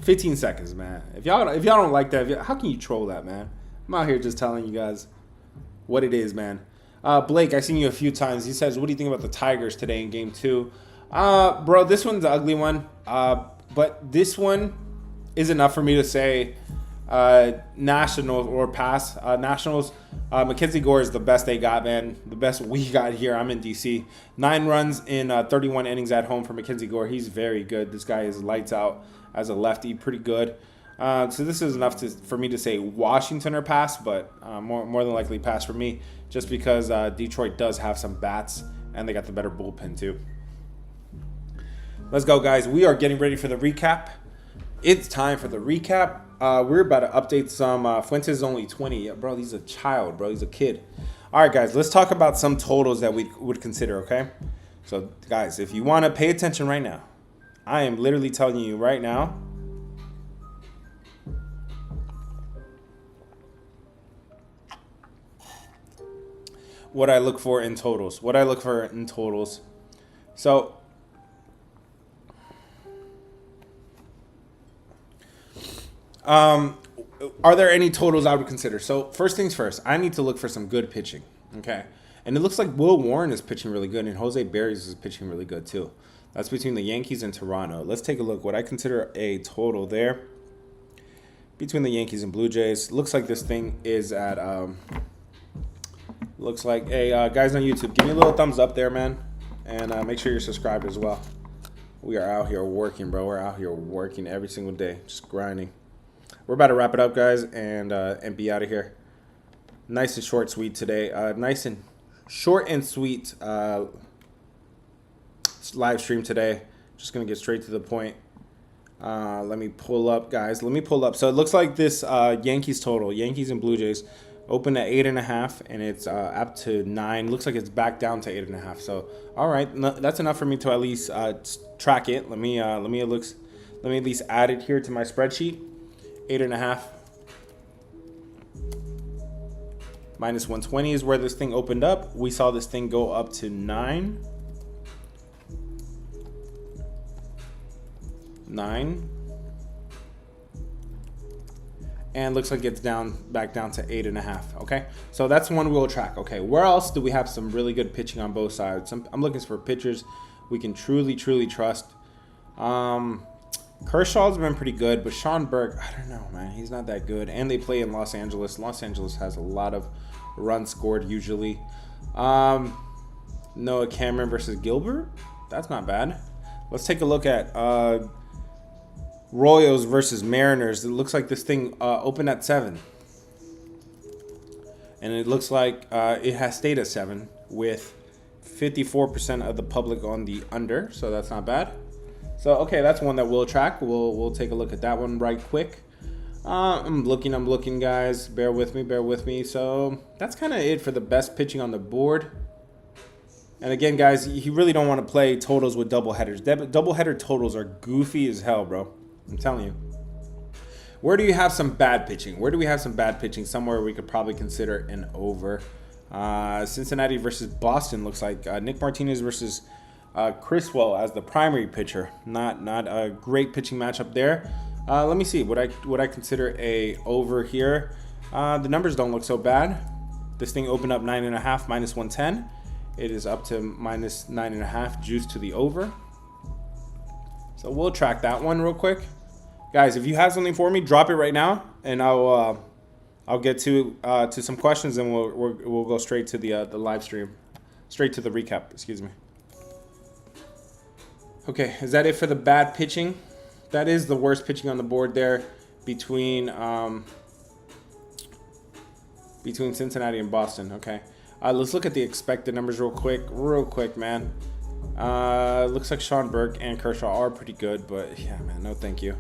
15 seconds, man. If y'all don't like that, how can you troll that, man? I'm out here just telling you guys what it is, man. Blake, I've seen you a few times. He says, what do you think about the Tigers today in Game 2? Bro, this one's an ugly one. But this one is enough for me to say Nationals or pass. Nationals, Mackenzie Gore is the best they got, man. The best we got here. I'm in D.C. 9 runs in 31 innings at home for Mackenzie Gore. He's very good. This guy is lights out as a lefty. Pretty good. So this is enough for me to say Washington or pass, but more than likely pass for me, just because Detroit does have some bats, and they got the better bullpen too. Let's go, guys. We are getting ready for the recap. It's time for the recap. We're about to update some Fuentes only 20. Yeah, bro, he's a child, bro. He's a kid. All right, guys, let's talk about some totals that we would consider, okay? So, guys, if you want to pay attention right now, I am literally telling you right now, what I look for in totals. So, are there any totals I would consider? So, first things first, I need to look for some good pitching, okay? And it looks like Will Warren is pitching really good, and Jose Barrios is pitching really good too. That's between the Yankees and Toronto. Let's take a look. What I consider a total there between the Yankees and Blue Jays. Looks like this thing is at... Looks like, hey, guys on YouTube, give me a little thumbs up there, man. And make sure you're subscribed as well. We are out here working, bro. We're out here working every single day, just grinding. We're about to wrap it up, guys, and be out of here. Nice and short, sweet today. Nice and short and sweet live stream today. Just going to get straight to the point. Let me pull up, guys. Let me pull up. So it looks like this Yankees total, Yankees and Blue Jays, open at 8.5, and it's up to 9. Looks like it's back down to 8.5. So, all right, that's enough for me to at least track it. Let me at least add it here to my spreadsheet. 8.5 minus 120 is where this thing opened up. We saw this thing go up to 9. 9. And looks like it's back down to 8.5. Okay, so that's one we'll track. Okay, where else do we have some really good pitching on both sides? I'm looking for pitchers we can truly trust. Kershaw's been pretty good, but Sean Burke, I don't know, man. He's not that good. And they play in Los Angeles. Los Angeles has a lot of runs scored usually. Noah Cameron versus Gilbert. That's not bad. Let's take a look at Royals versus Mariners. It looks like this thing opened at 7. And it looks like it has stayed at 7 with 54% of the public on the under. So that's not bad. So okay, that's one that we'll track. We'll take a look at that one right quick. I'm looking, guys. Bear with me. So that's kind of it for the best pitching on the board. And again, guys, you really don't want to play totals with double headers. Double header totals are goofy as hell, bro. I'm telling you. Where do you have some bad pitching? Somewhere we could probably consider an over. Cincinnati versus Boston looks like Nick Martinez versus Criswell as the primary pitcher. Not a great pitching matchup there. Let me see. Would I consider a over here? The numbers don't look so bad. This thing opened up 9.5 minus 110. It is up to minus 9.5 juice to the over. So we'll track that one real quick, guys. If you have something for me, drop it right now, and I'll get to some questions, and we'll go straight to the live stream, straight to the recap. Excuse me. Okay, is that it for the bad pitching? That is the worst pitching on the board there between Cincinnati and Boston. Okay, let's look at the expected numbers real quick, man. Looks like Sean Burke and Kershaw are pretty good, but yeah, man, no thank you.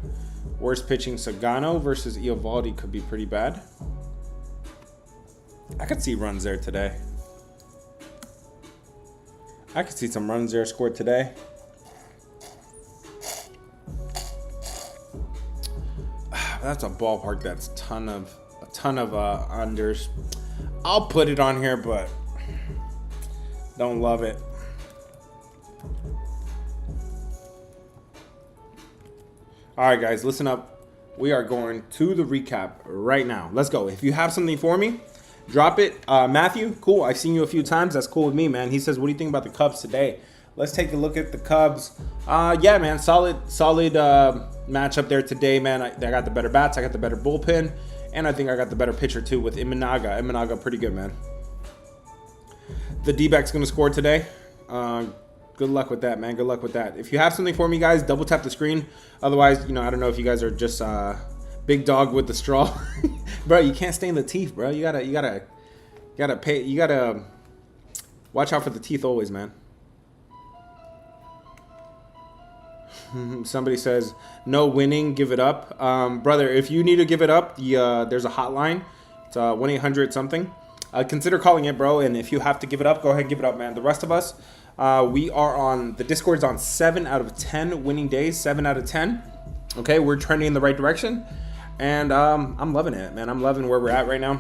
Worst pitching, Sagano versus Eovaldi could be pretty bad. I could see runs there today. I could see some runs there scored today. That's a ballpark that's a ton of unders. I'll put it on here, but don't love it. All right, guys, listen up. We are going to the recap right now. Let's go. If you have something for me, drop it. Matthew, cool. I've seen you a few times. That's cool with me, man. He says, what do you think about the Cubs today? Let's take a look at the Cubs. Yeah, man, solid matchup there today, man. I got the better bats. I got the better bullpen. And I think I got the better pitcher, too, with Imanaga. Imanaga, pretty good, man. The D-back's going to score today. Good luck with that, man. Good luck with that. If you have something for me, guys, double tap the screen. Otherwise, I don't know if you guys are just big dog with the straw. Bro, you can't stain the teeth, bro. You gotta watch out for the teeth always, man. Somebody says, no winning, give it up. Brother, if you need to give it up, there's a hotline. It's 1-800 something. Consider calling it, bro. And if you have to give it up, go ahead and give it up, man. The rest of us, we are on, the Discord's on 7 out of 10 winning days, 7 out of 10. Okay, we're trending in the right direction. And I'm loving it, man. I'm loving where we're at right now.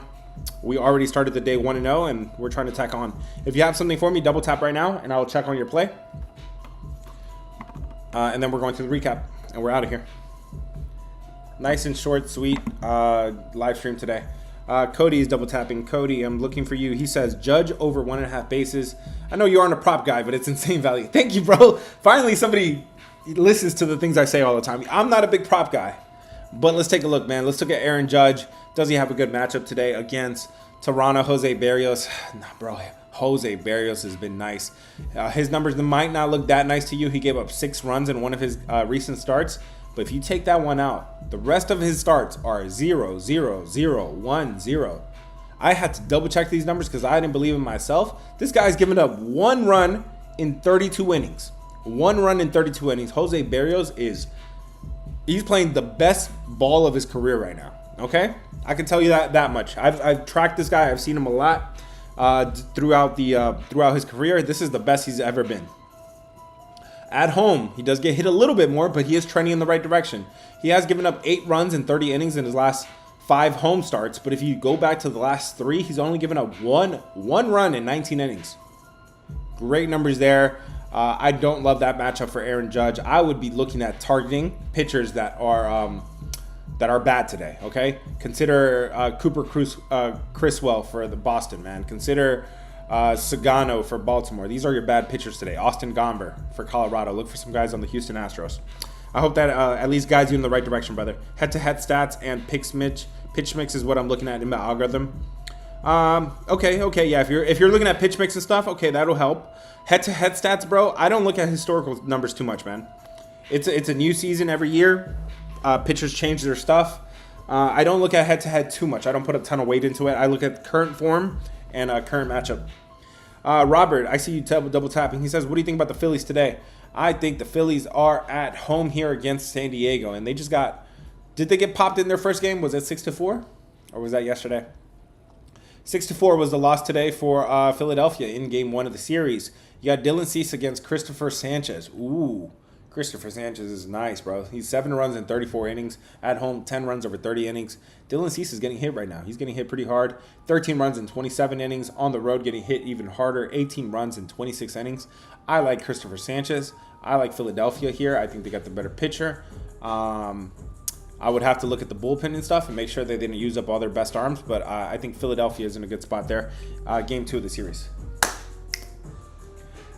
We already started the day 1-0, and we're trying to tack on. If you have something for me, double tap right now, and I'll check on your play. And then we're going to the recap, and we're out of here. Nice and short, sweet live stream today. Cody is double tapping. Cody, I'm looking for you. He says, Judge over 1.5 bases. I know you aren't a prop guy, but it's insane value. Thank you, bro. Finally, somebody listens to the things I say all the time. I'm not a big prop guy, but let's take a look, man. Let's look at Aaron Judge. Does he have a good matchup today against Toronto? Jose Barrios? Nah, bro. Jose Barrios has been nice. His numbers might not look that nice to you. He gave up 6 runs in one of his recent starts. But if you take that one out, the rest of his starts are 0, 0, 0, 1, 0. I had to double check these numbers because I didn't believe in myself. This guy's given up 1 run in 32 innings. 1 run in 32 innings. Jose Barrios he's playing the best ball of his career right now. Okay? I can tell you that much. I've tracked this guy. I've seen him a lot throughout his career. This is the best he's ever been. At home, he does get hit a little bit more, but he is trending in the right direction. He has given up 8 runs in 30 innings in his last 5 home starts, but if you go back to the last 3, he's only given up one run in 19 innings. Great numbers there. I don't love that matchup for Aaron Judge. I would be looking at targeting pitchers that are bad today. Okay, consider Cooper Criswell for the Boston, man. Consider Sagano for Baltimore. These are your bad pitchers today. Austin Gomber for Colorado. Look for some guys on the Houston Astros. I hope that at least guides you in the right direction, brother. Head-to-head stats and pitch mix is what I'm looking at in the algorithm. Okay, yeah. If you're looking at pitch mix and stuff, okay, that'll help. Head-to-head stats, bro. I don't look at historical numbers too much, man. It's a new season every year. Pitchers change their stuff. I don't look at head-to-head too much. I don't put a ton of weight into it. I look at current form and current matchup. Robert, I see you double tapping. He says, what do you think about the Phillies today? I think the Phillies are at home here against San Diego, and they just got. Did they get popped in their first game? Was it 6-4, or was that yesterday? 6-4 was the loss today for Philadelphia in Game 1 of the series. You got Dylan Cease against Christopher Sanchez. Ooh, Christopher Sanchez is nice, bro. He's 7 runs in 34 innings. At home, 10 runs over 30 innings. Dylan Cease is getting hit right now. He's getting hit pretty hard. 13 runs in 27 innings. On the road, getting hit even harder. 18 runs in 26 innings. I like Christopher Sanchez. I like Philadelphia here. I think they got the better pitcher. I would have to look at the bullpen and stuff and make sure they didn't use up all their best arms. But I think Philadelphia is in a good spot there. Game 2 of the series.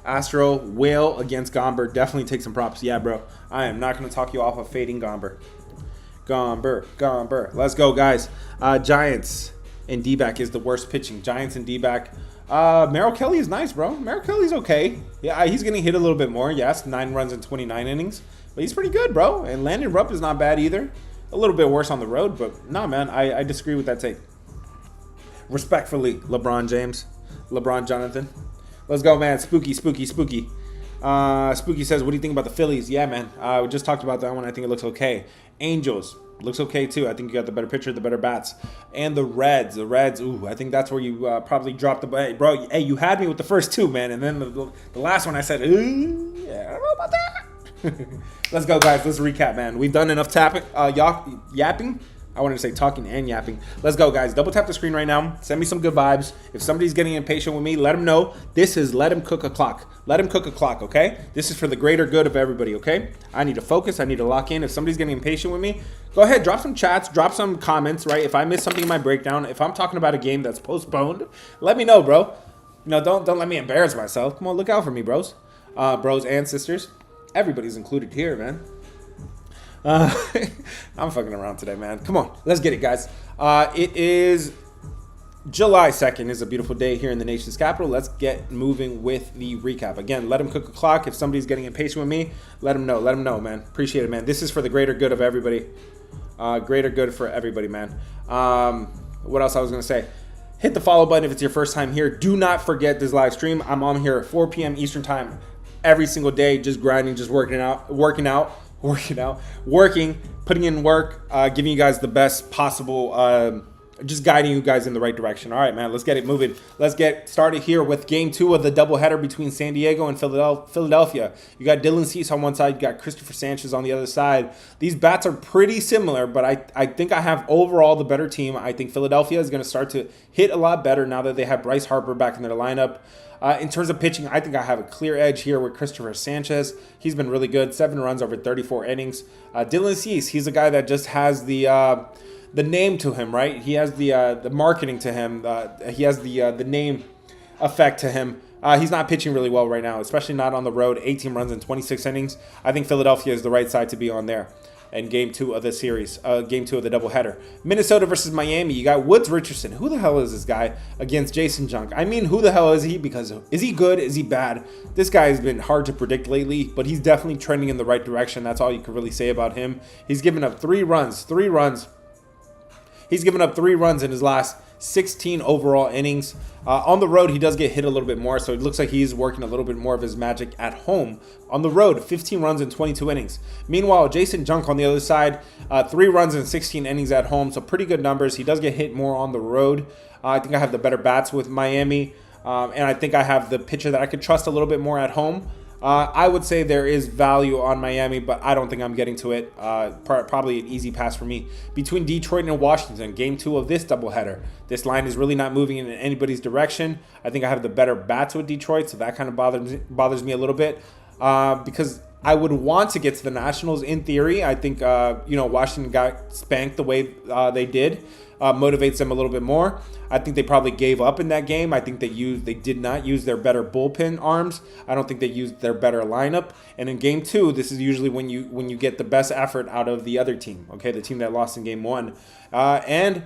Astro Whale against Gomber. Definitely take some props. Yeah, bro. I am not going to talk you off of fading Gomber. Gomber. Let's go, guys. Giants and D-back is the worst pitching. Giants and D-back. Merrill Kelly is nice, bro. Merrill Kelly's okay. Yeah, he's getting hit a little bit more. Yes, 9 runs in 29 innings. But he's pretty good, bro. And Landon Rupp is not bad either. A little bit worse on the road. But, nah, man, I disagree with that take. Respectfully, LeBron James. LeBron Jonathan. Let's go, man. Spooky. Spooky says, what do you think about the Phillies? Yeah, man. We just talked about that one. I think it looks okay. Angels. Looks okay, too. I think you got the better pitcher, the better bats. And the Reds. Ooh, I think that's where you probably dropped the... Hey, bro, hey, you had me with the first 2, man. And then the last one I said, ooh, yeah, I don't know about that. Let's go, guys. Let's recap, man. We've done enough tapping, yapping. I wanted to say talking and yapping. Let's go, guys. Double tap the screen right now. Send me some good vibes. If somebody's getting impatient with me, let them know. This is Let Him Cook a Clock. Let him cook a clock, okay? This is for the greater good of everybody, okay? I need to focus. I need to lock in. If somebody's getting impatient with me, go ahead. Drop some chats. Drop some comments, right? If I miss something in my breakdown, if I'm talking about a game that's postponed, let me know, bro. You know, don't let me embarrass myself. Come on, look out for me, bros. Bros and sisters. Everybody's included here, man. I'm fucking around today, man. Come on, let's get it, guys. It is July 2nd. It's a beautiful day here in the nation's capital. Let's get moving with the recap. Again, let them cook a clock. If somebody's getting impatient with me, let them know. Let them know, man. Appreciate it, man. This is for the greater good of everybody. Greater good for everybody, man. What else I was going to say? Hit the follow button if it's your first time here. Do not forget this live stream. I'm on here at 4 p.m. Eastern time every single day, just grinding, just working, putting in work, giving you guys the best possible, just guiding you guys in the right direction. All right, man, let's get it moving. Let's get started here with Game 2 of the doubleheader between San Diego and Philadelphia. You got Dylan Cease on one side, you got Christopher Sanchez on the other side. These bats are pretty similar, but I think I have overall the better team. I think Philadelphia is going to start to hit a lot better now that they have Bryce Harper back in their lineup. In terms of pitching, I think I have a clear edge here with Christopher Sanchez. He's been really good, 7 runs over 34 innings. Dylan Cease, he's a guy that just has the name to him, right? He has the marketing to him. He has the name effect to him. He's not pitching really well right now, especially not on the road. 18 runs in 26 innings. I think Philadelphia is the right side to be on there. And Game 2 of the series, Game 2 of the doubleheader. Minnesota versus Miami. You got Woods Richardson. Who the hell is this guy against Jason Junk? I mean, who the hell is he? Because is he good? Is he bad? This guy has been hard to predict lately, but he's definitely trending in the right direction. That's all you can really say about him. He's given up 3 runs. He's given up 3 runs in his last 16 overall innings. On the road, he does get hit a little bit more, so it looks like he's working a little bit more of his magic at home. On the road, 15 runs in 22 innings. Meanwhile, Jason Junk on the other side, 3 runs in 16 innings at home, so pretty good numbers. He does get hit more on the road. I think I have the better bats with Miami, and I think I have the pitcher that I could trust a little bit more at home. I would say there is value on Miami, but I don't think I'm getting to it. Probably an easy pass for me. Between Detroit and Washington, Game 2 of this doubleheader. This line is really not moving in anybody's direction. I think I have the better bats with Detroit, so that kind of bothers me a little bit. Because I would want to get to the Nationals in theory. I think Washington got spanked the way they did. Motivates them a little bit more. I think they probably gave up in that game. I think they did not use their better bullpen arms. I don't think they used their better lineup. And in Game 2, this is usually when you get the best effort out of the other team. Okay, the team that lost in Game 1. And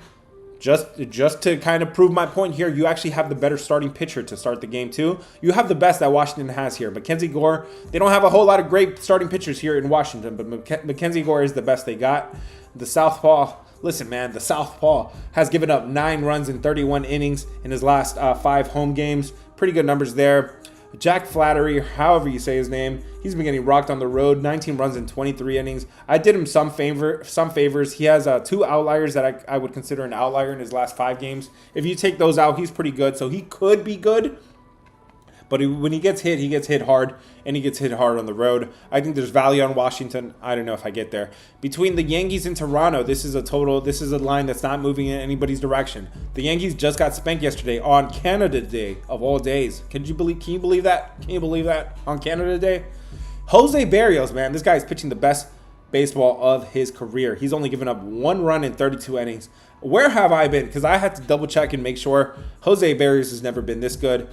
just to kind of prove my point here, you actually have the better starting pitcher to start the Game 2. You have the best that Washington has here. Mackenzie Gore, they don't have a whole lot of great starting pitchers here in Washington, but Mackenzie Gore is the best they got. The Southpaw. Listen, man, the Southpaw has given up 9 runs in 31 innings in his last 5 home games. Pretty good numbers there. Jack Flattery, however you say his name, he's been getting rocked on the road. 19 runs in 23 innings. I did him some favors. He has 2 outliers that I would consider an outlier in his last 5 games. If you take those out, he's pretty good. So he could be good. But when he gets hit hard, and he gets hit hard on the road. I think there's value on Washington. I don't know if I get there. Between the Yankees and Toronto, this is a line that's not moving in anybody's direction. The Yankees just got spanked yesterday on Canada Day of all days. Can you believe that? Can you believe that on Canada Day? Jose Barrios, man, this guy is pitching the best baseball of his career. He's only given up 1 run in 32 innings. Where have I been? Because I had to double check and make sure. Jose Barrios has never been this good.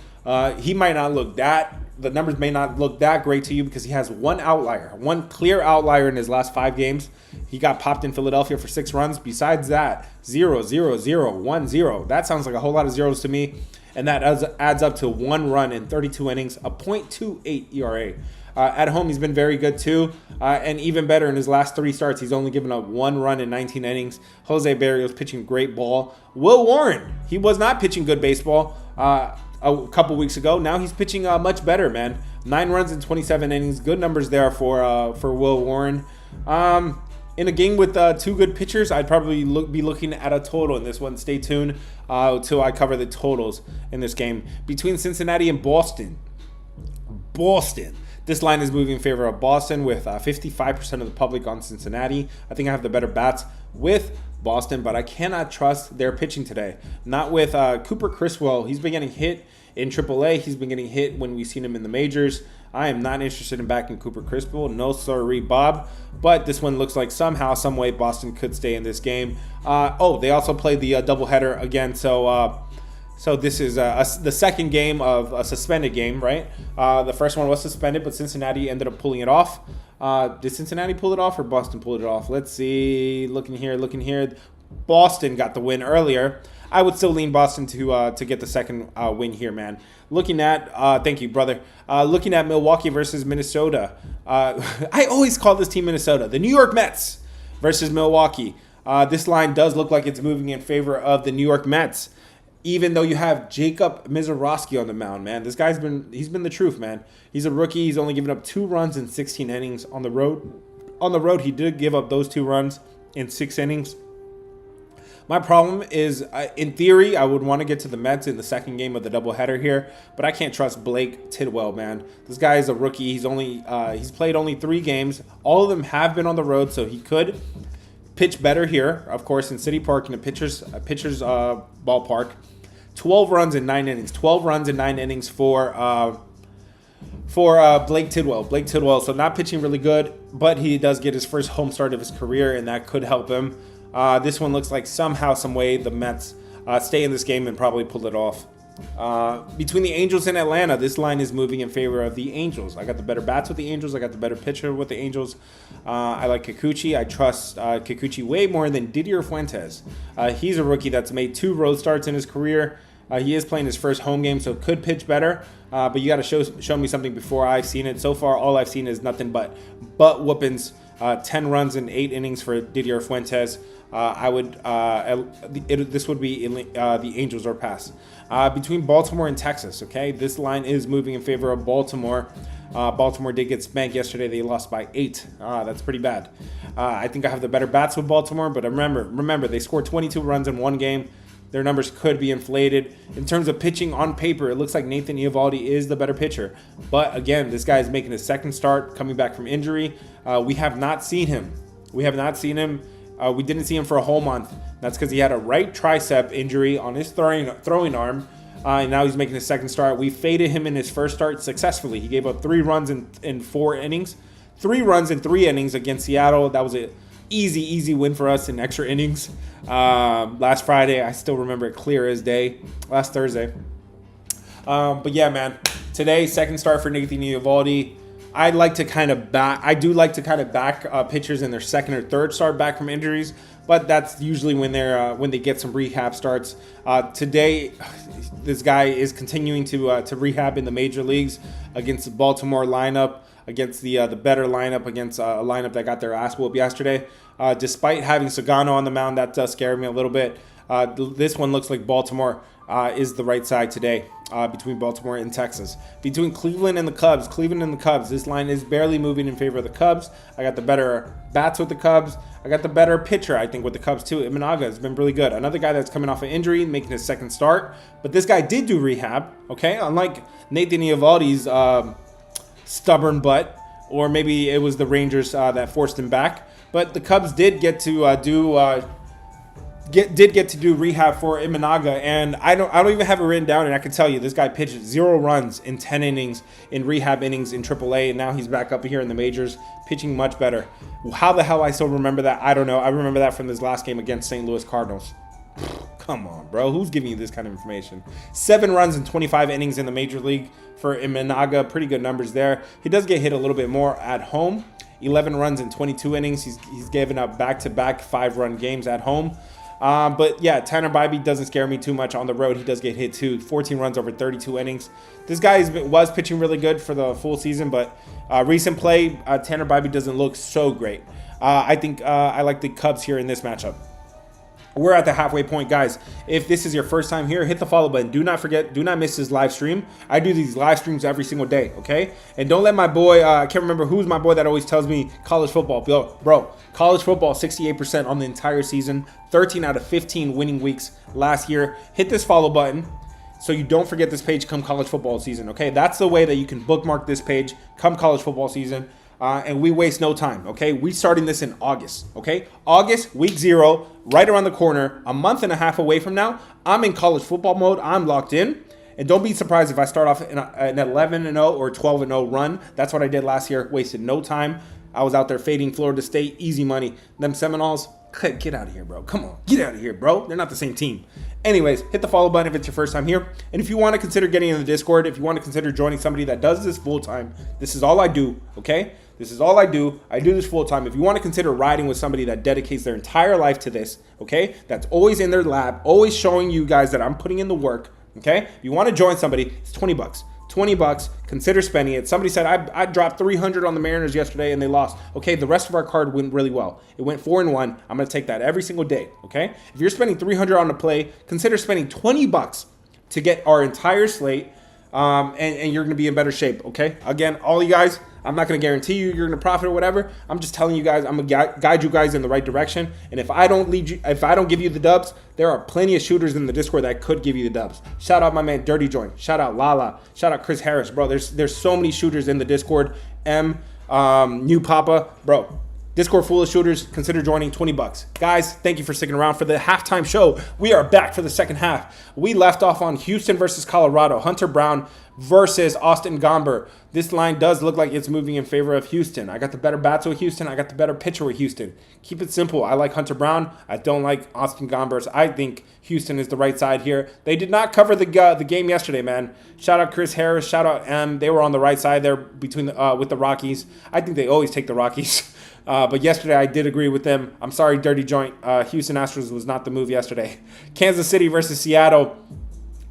He might not look the numbers may not look that great to you because he has 1 outlier, 1 clear outlier in his last 5 games. He got popped in Philadelphia for 6 runs. Besides that, 0, 0, 0, 1, 0. That sounds like a whole lot of zeros to me. And that adds up to 1 run in 32 innings, a .28 ERA. At home, he's been very good too. And even better, in his last 3 starts, he's only given up 1 run in 19 innings. Jose Barrios pitching great ball. Will Warren, he was not pitching good baseball a couple weeks ago. Now he's pitching much better, man. 9 runs in 27 innings. Good numbers there for Will Warren. In a game with 2 good pitchers, I'd probably be looking at a total in this one. Stay tuned till I cover the totals in this game. Between Cincinnati and Boston. This line is moving in favor of Boston with 55% of the public on Cincinnati. I think I have the better bats with Boston, but I cannot trust their pitching today. Not with Cooper Criswell. He's been getting hit in AAA. He's been getting hit when we've seen him in the majors. I am not interested in backing Cooper Criswell. No sorry, Bob. But this one looks like somehow, some way, Boston could stay in this game. They also played the doubleheader again, so this is the second game of a suspended game, right? The first one was suspended, but Cincinnati ended up pulling it off. Did Cincinnati pull it off or Boston pull it off? Let's see. Looking here. Boston got the win earlier. I would still lean Boston to get the second win here, man. Looking at, thank you, brother. Looking at Milwaukee versus Minnesota. I always call this team Minnesota. The New York Mets versus Milwaukee. This line does look like it's moving in favor of the New York Mets. Even though you have Jacob Mizorowski on the mound, man. This guy's been the truth, man. He's a rookie. He's only given up 2 runs in 16 innings on the road. On the road, he did give up those 2 runs in 6 innings. My problem is, in theory, I would want to get to the Mets in the second game of the doubleheader here, but I can't trust Blake Tidwell, man. This guy is a rookie. He's played only 3 games. All of them have been on the road, so he could pitch better here, of course, in City Park in a pitcher's ballpark. 12 runs in 9 innings. 12 runs in 9 innings for Blake Tidwell. Blake Tidwell, so not pitching really good, but he does get his first home start of his career, and that could help him. This one looks like somehow, some way, the Mets stay in this game and probably pull it off. Between the Angels and Atlanta, this line is moving in favor of the Angels. I got the better bats with the Angels. I got the better pitcher with the Angels. I like Kikuchi. I trust Kikuchi way more than Didier Fuentes. He's a rookie that's made 2 road starts in his career. He is playing his first home game, so could pitch better. But you got to show me something before I've seen it. So far, all I've seen is nothing but whoopings. 10 runs in 8 innings for Didier Fuentes. This would be the Angels or pass. Between Baltimore and Texas, okay? This line is moving in favor of Baltimore. Baltimore did get spanked yesterday. They lost by 8. That's pretty bad. I think I have the better bats with Baltimore, but remember, they scored 22 runs in 1 game. Their numbers could be inflated. In terms of pitching on paper, it looks like Nathan Eovaldi is the better pitcher. But again, this guy is making his second start, coming back from injury. We have not seen him. We didn't see him for a whole month. That's because he had a right tricep injury on his throwing arm. And now he's making his second start. We faded him in his first start successfully. He gave up 3 runs in 4 innings. 3 runs in 3 innings against Seattle. That was an easy win for us in extra innings. Last Friday, I still remember it clear as day. Last Thursday. But yeah, man. Today, second start for Nathan Eovaldi. I do like to kind of back pitchers in their second or third start back from injuries, but that's usually when they get some rehab starts. Today, this guy is continuing to rehab in the major leagues against the Baltimore lineup, against the better lineup, against a lineup that got their ass whooped yesterday. Despite having Sagano on the mound, that does scare me a little bit. This one looks like Baltimore is the right side today between Baltimore and Texas. Between Cleveland and the Cubs, this line is barely moving in favor of the Cubs. I got the better bats with the Cubs. I got the better pitcher, I think, with the Cubs too. Imanaga has been really good. Another guy that's coming off an injury, making his second start. But this guy did do rehab, okay? Unlike Nathan Eovaldi's stubborn butt, or maybe it was the Rangers that forced him back. But the Cubs did get to do rehab for Imanaga, and I don't even have it written down, and I can tell you this guy pitched 0 runs in 10 innings in rehab innings in AAA, and now he's back up here in the majors pitching much better. How the hell I still remember that? I don't know. I remember that from this last game against St. Louis Cardinals. Come on, bro. Who's giving you this kind of information? 7 runs in 25 innings in the major league for Imanaga. Pretty good numbers there. He does get hit a little bit more at home. 11 runs in 22 innings. He's given up back-to-back 5-run games at home. But yeah, Tanner Bybee doesn't scare me too much on the road. He does get hit too. 14 runs over 32 innings. This guy was pitching really good for the full season, but recent play, Tanner Bybee doesn't look so great. I think I like the Cubs here in this matchup. We're at the halfway point, guys. If this is your first time here, hit the follow button. Do not forget, do not miss this live stream. I do these live streams every single day, okay? And don't let my boy, I can't remember who's my boy that always tells me college football. Bro, college football, 68% on the entire season, 13 out of 15 winning weeks last year. Hit this follow button so you don't forget this page come college football season, okay? That's the way that you can bookmark this page come college football season. And we waste no time, okay? We starting this in August, okay? August, week 0, right around the corner, a month and a half away from now. I'm in college football mode. I'm locked in. And don't be surprised if I start off in an 11-0 or 12-0 run. That's what I did last year. Wasted no time. I was out there fading Florida State. Easy money. Them Seminoles, get out of here, bro. Come on. Get out of here, bro. They're not the same team. Anyways, hit the follow button if it's your first time here. And if you want to consider getting in the Discord, if you want to consider joining somebody that does this full time, this is all I do, okay? This is all I do. I do this full time. If you want to consider riding with somebody that dedicates their entire life to this, okay, that's always in their lab, always showing you guys that I'm putting in the work, okay? If you want to join somebody, it's $20. $20, consider spending it. Somebody said, I dropped 300 on the Mariners yesterday and they lost. Okay, the rest of our card went really well. It went 4-1. I'm going to take that every single day, okay? If you're spending 300 on a play, consider spending $20 to get our entire slate, and you're going to be in better shape, okay? Again, all you guys, I'm not going to guarantee you're going to profit or whatever. I'm just telling you guys, I'm going to guide you guys in the right direction. And if I don't give you the dubs, there are plenty of shooters in the Discord that could give you the dubs. Shout out my man Dirty Joint. Shout out Lala. Shout out Chris Harris, bro. There's so many shooters in the Discord. New Papa, bro. Discord full of shooters. Consider joining. $20. Guys, thank you for sticking around for the halftime show. We are back for the second half. We left off on Houston versus Colorado. Hunter Brown versus Austin Gomber. This line does look like it's moving in favor of Houston. I got the better bats with Houston. I got the better pitcher with Houston. Keep it simple. I like Hunter Brown. I don't like Austin Gomber. I think Houston is the right side here. They did not cover the game yesterday, man. Shout out Chris Harris. Shout out M. They were on the right side there between with the Rockies. I think they always take the Rockies. But yesterday I did agree with them. I'm sorry, Dirty Joint. Houston Astros was not the move yesterday. Kansas City versus Seattle.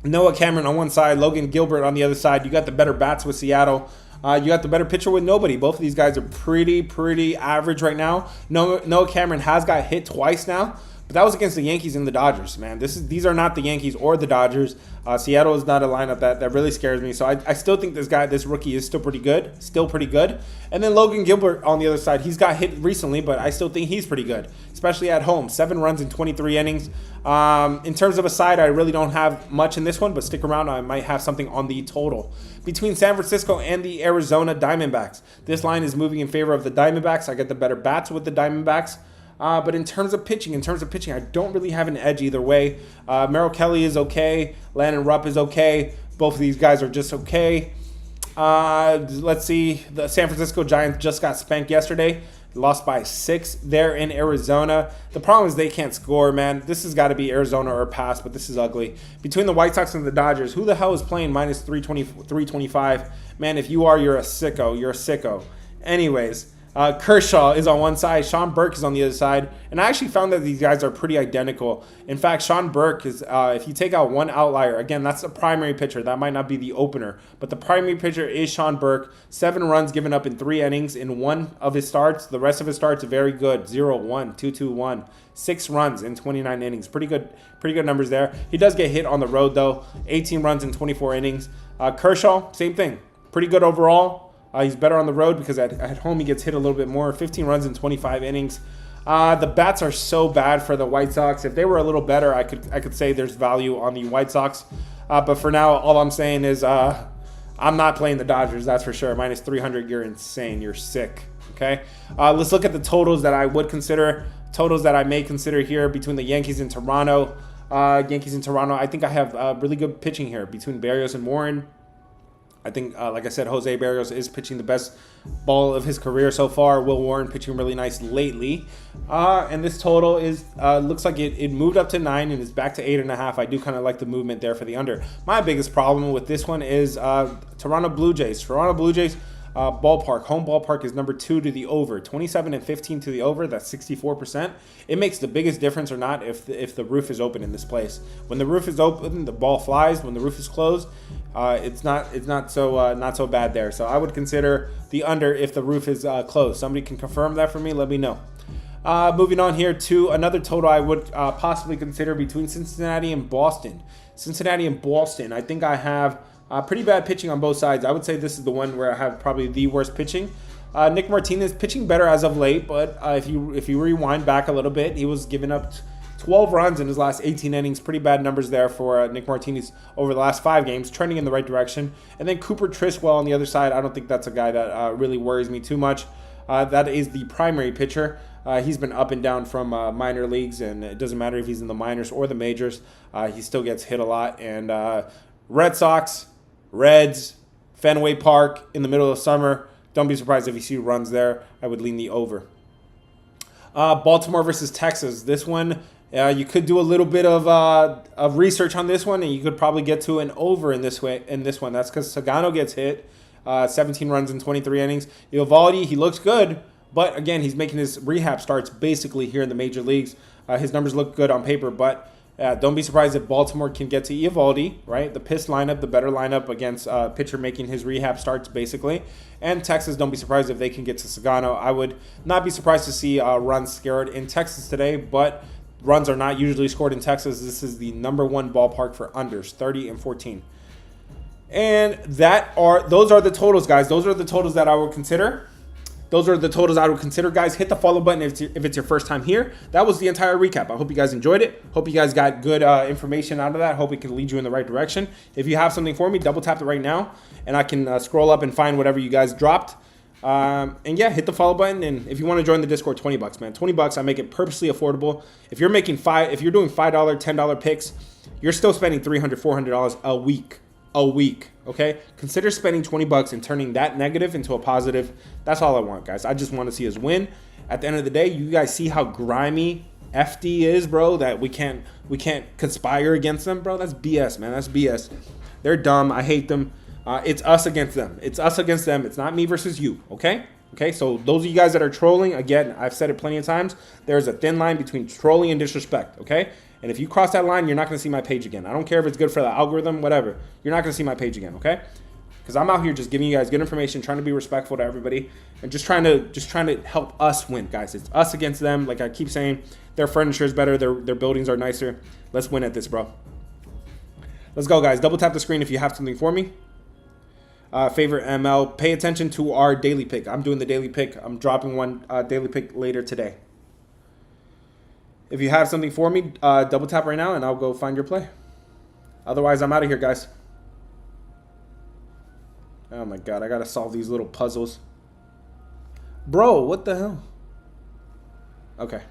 Noah Cameron on one side, Logan Gilbert on the other side. You got the better bats with Seattle. You got the better pitcher with nobody. Both of these guys are pretty average right now. Noah Cameron has got hit twice now, but that was against the Yankees and the Dodgers, man. These are not the Yankees or the Dodgers. Seattle is not a lineup that really scares me. So I still think this rookie is still pretty good. And then Logan Gilbert on the other side, he's got hit recently, but I still think he's pretty good, especially at home. 7 runs in 23 innings. In terms of a side, I really don't have much in this one, but stick around. I might have something on the total. Between San Francisco and the Arizona Diamondbacks, this line is moving in favor of the Diamondbacks. I get the better bats with the Diamondbacks. But in terms of pitching, I don't really have an edge either way. Merrill Kelly is okay. Landon Rupp is okay. Both of these guys are just okay. Let's see. The San Francisco Giants just got spanked yesterday. Lost by 6 there in Arizona. The problem is they can't score, man. This has got to be Arizona or pass, but this is ugly. Between the White Sox and the Dodgers, who the hell is playing minus 325? Man, if you are, you're a sicko. Anyways, Kershaw is on one side. Sean Burke is on the other side. And I actually found that these guys are pretty identical. In fact, Sean Burke is, if you take out one outlier, again, that's the primary pitcher. That might not be the opener. But the primary pitcher is Sean Burke. 7 runs given up in 3 innings in 1 of his starts. The rest of his starts are very good. 0-1, 2-2-1. 6 runs in 29 innings. Pretty good numbers there. He does get hit on the road, though. 18 runs in 24 innings. Kershaw, same thing. Pretty good overall. He's better on the road because at home he gets hit a little bit more. 15 runs in 25 innings. The bats are so bad for the White Sox. If they were a little better, I could say there's value on the White Sox. But for now, all I'm saying is I'm not playing the Dodgers, that's for sure. Minus 300, you're insane. You're sick. Okay? Let's look at the totals that I would consider. Totals that I may consider here between the Yankees and Toronto. I think I have really good pitching here between Berrios and Warren. I think, like I said, Jose Berrios is pitching the best ball of his career so far. Will Warren pitching really nice lately. And this total is looks like it moved up to 9 and is back to 8.5. I do kind of like the movement there for the under. My biggest problem with this one is Toronto Blue Jays. Toronto Blue Jays ballpark, home ballpark is number 2 to the over. 27 and 15 to the over. That's 64%. It makes the biggest difference or not if the roof is open in this place. When the roof is open, the ball flies. When the roof is closed, it's not so bad there. So I would consider the under if the roof is closed. Somebody can confirm that for me. Let me know. Moving on here to another total I would possibly consider between Cincinnati and Boston. Cincinnati and Boston. I think I have pretty bad pitching on both sides. I would say this is the one where I have probably the worst pitching. Nick Martinez pitching better as of late, but if you rewind back a little bit, he was giving up 12 runs in his last 18 innings. Pretty bad numbers there for Nick Martinez over the last 5 games, trending in the right direction. And then Cooper Triswell on the other side. I don't think that's a guy that really worries me too much. That is the primary pitcher. He's been up and down from minor leagues, and it doesn't matter if he's in the minors or the majors. He still gets hit a lot. And Red Sox, Reds, Fenway Park in the middle of summer. Don't be surprised if you see runs there. I would lean the over. Baltimore versus Texas. This one, you could do a little bit of research on this one, and you could probably get to an over in this one. That's because Sagano gets hit. 17 runs in 23 innings. Eovaldi, he looks good, but again, he's making his rehab starts basically here in the major leagues. His numbers look good on paper, but don't be surprised if Baltimore can get to Eovaldi, right? The piss lineup, the better lineup against pitcher making his rehab starts, basically. And Texas, don't be surprised if they can get to Sagano. I would not be surprised to see runs scored in Texas today, but runs are not usually scored in Texas. This is the number 1 ballpark for unders, 30 and 14. And those are the totals, guys. Those are the totals that I would consider. Guys. Hit the follow button if it's your first time here. That was the entire recap. I hope you guys enjoyed it. Hope you guys got good information out of that. Hope it can lead you in the right direction. If you have something for me, double tap it right now, and I can scroll up and find whatever you guys dropped. And yeah, hit the follow button. And if you want to join the Discord, $20, man. $20. I make it purposely affordable. If you're doing $5, $10 picks, you're still spending $300, $400 a week. Okay, consider spending $20 and turning that negative into a positive. That's all I want, guys. I just want to see us win. At the end of the day, you guys see how grimy FD is, bro. That we can't conspire against them, bro. That's BS, man. That's BS. They're dumb. I hate them. It's us against them. It's us against them. It's not me versus you. Okay. So those of you guys that are trolling, again, I've said it plenty of times. There's a thin line between trolling and disrespect. Okay. And if you cross that line, you're not going to see my page again. I don't care if it's good for the algorithm, whatever. You're not going to see my page again, okay? Because I'm out here just giving you guys good information, trying to be respectful to everybody, and just trying to help us win, guys. It's us against them. Like I keep saying, their furniture is better, their buildings are nicer. Let's win at this, bro. Let's go, guys. Double tap the screen if you have something for me. Favorite ML. Pay attention to our daily pick. I'm doing the daily pick. I'm dropping one daily pick later today. If you have something for me, double tap right now and I'll go find your play. Otherwise, I'm out of here, guys. Oh my God, I gotta solve these little puzzles. Bro, what the hell? Okay.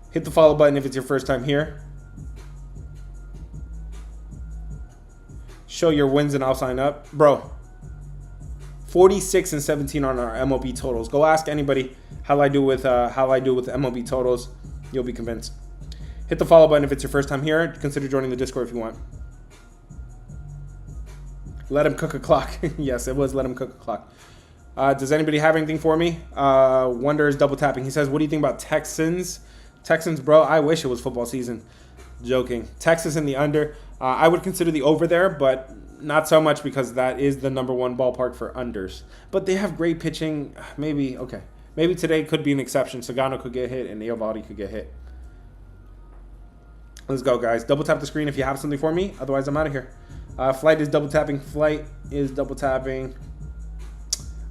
Hit the follow button if it's your first time here. Show your wins and I'll sign up. Bro, 46 and 17 on our MLB totals. Go ask anybody how I do with MLB totals. You'll be convinced. Hit the follow button if it's your first time here. Consider joining the Discord if you want. Let him cook a clock. Yes, it was let him cook a clock. Does anybody have anything for me? Wonder is double tapping. He says, what do you think about Texans? Texans, bro, I wish it was football season. Joking. Texas in the under. I would consider the over there, but not so much because that is the #1 ballpark for unders. But they have great pitching. Maybe, okay. Maybe today could be an exception. Sagano could get hit and Eovaldi could get hit. Let's go, guys. Double tap the screen if you have something for me. Otherwise, I'm out of here. Flight is double tapping. Flight is double tapping.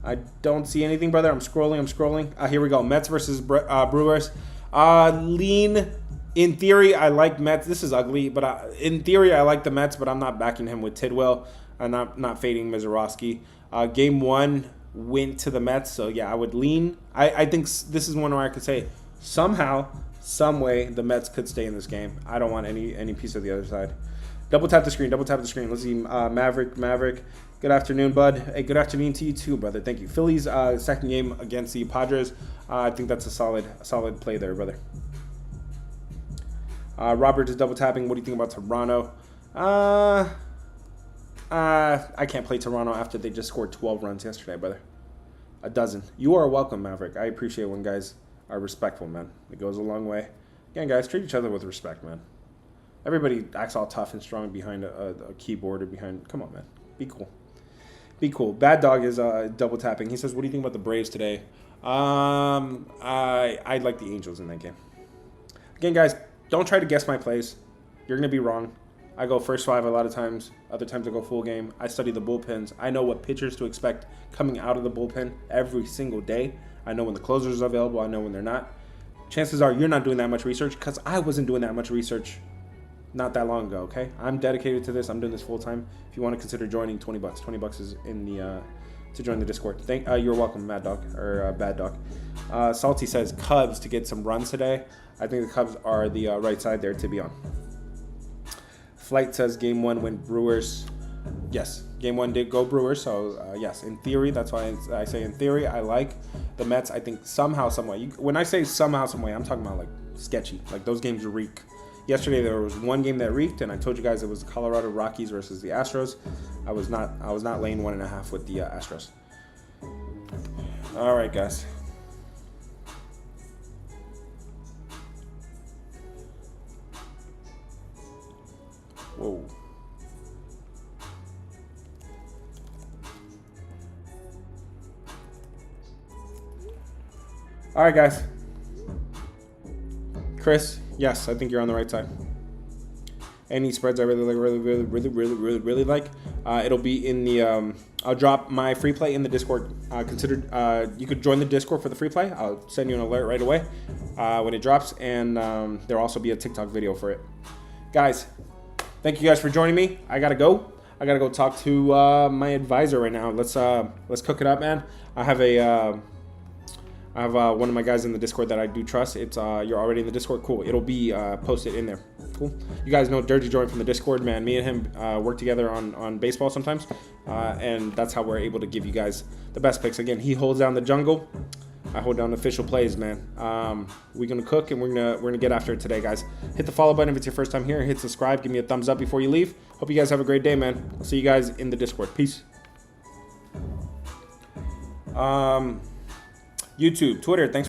I don't see anything, brother. I'm scrolling. Here we go. Mets versus Brewers. Lean. In theory, I like Mets. This is ugly, but in theory, I like the Mets, but I'm not backing him with Tidwell. I'm not fading Mizorowski. Game 1 went to the Mets, so yeah, I would lean. I think this is one where I could say somehow, some way, the Mets could stay in this game. I don't want any piece of the other side. Double tap the screen. Let's see. Maverick. Good afternoon, bud. Hey, good afternoon to you too, brother. Thank you. Phillies second game against the Padres. I think that's a solid play there, brother. Robert is double tapping. What do you think about Toronto? I can't play Toronto after they just scored 12 runs yesterday, brother. A dozen. You are welcome, Maverick. I appreciate when guys are respectful, man. It goes a long way. Again, guys, treat each other with respect, man. Everybody acts all tough and strong behind a keyboard or behind. Come on, man. Be cool. Be cool. Bad Dog is double tapping. He says, what do you think about the Braves today? I like the Angels in that game. Again, guys, don't try to guess my plays. You're going to be wrong. I go first 5 a lot of times. Other times I go full game. I study the bullpens. I know what pitchers to expect coming out of the bullpen every single day. I know when the closers are available. I know when they're not. Chances are you're not doing that much research because I wasn't doing that much research not that long ago, okay? I'm dedicated to this. I'm doing this full time. If you want to consider joining, $20. $20 is in the to join the Discord. You're welcome, Mad Dog or Bad Dog. Salty says Cubs to get some runs today. I think the Cubs are the right side there to be on. Flight says Game 1 went Brewers. Yes, Game 1 did go Brewers. So yes, in theory, that's why I say in theory. I like the Mets. I think somehow, some way. When I say somehow, some way, I'm talking about like sketchy. Like those games reek. Yesterday there was one game that reeked, and I told you guys it was the Colorado Rockies versus the Astros. I was not laying 1.5 with the Astros. All right, guys. Whoa. All right, guys. Chris, yes, I think you're on the right side. Any spreads I really like. It'll be in the. I'll drop my free play in the Discord. You could join the Discord for the free play. I'll send you an alert right away when it drops, and there'll also be a TikTok video for it. Guys, thank you guys for joining me. I gotta go. I gotta go talk to my advisor right now. Let's cook it up, man. I have one of my guys in the Discord that I do trust. It's you're already in the Discord. Cool. It'll be posted in there. Cool. You guys know Dirty Joint from the Discord, man. Me and him work together on baseball sometimes, and that's how we're able to give you guys the best picks. Again, he holds down the jungle. I hold down official plays, man. We're gonna cook and we're gonna get after it today, guys. Hit the follow button if it's your first time here. Hit subscribe. Give me a thumbs up before you leave. Hope you guys have a great day, man. I'll see you guys in the Discord. Peace. YouTube, Twitter. Thanks.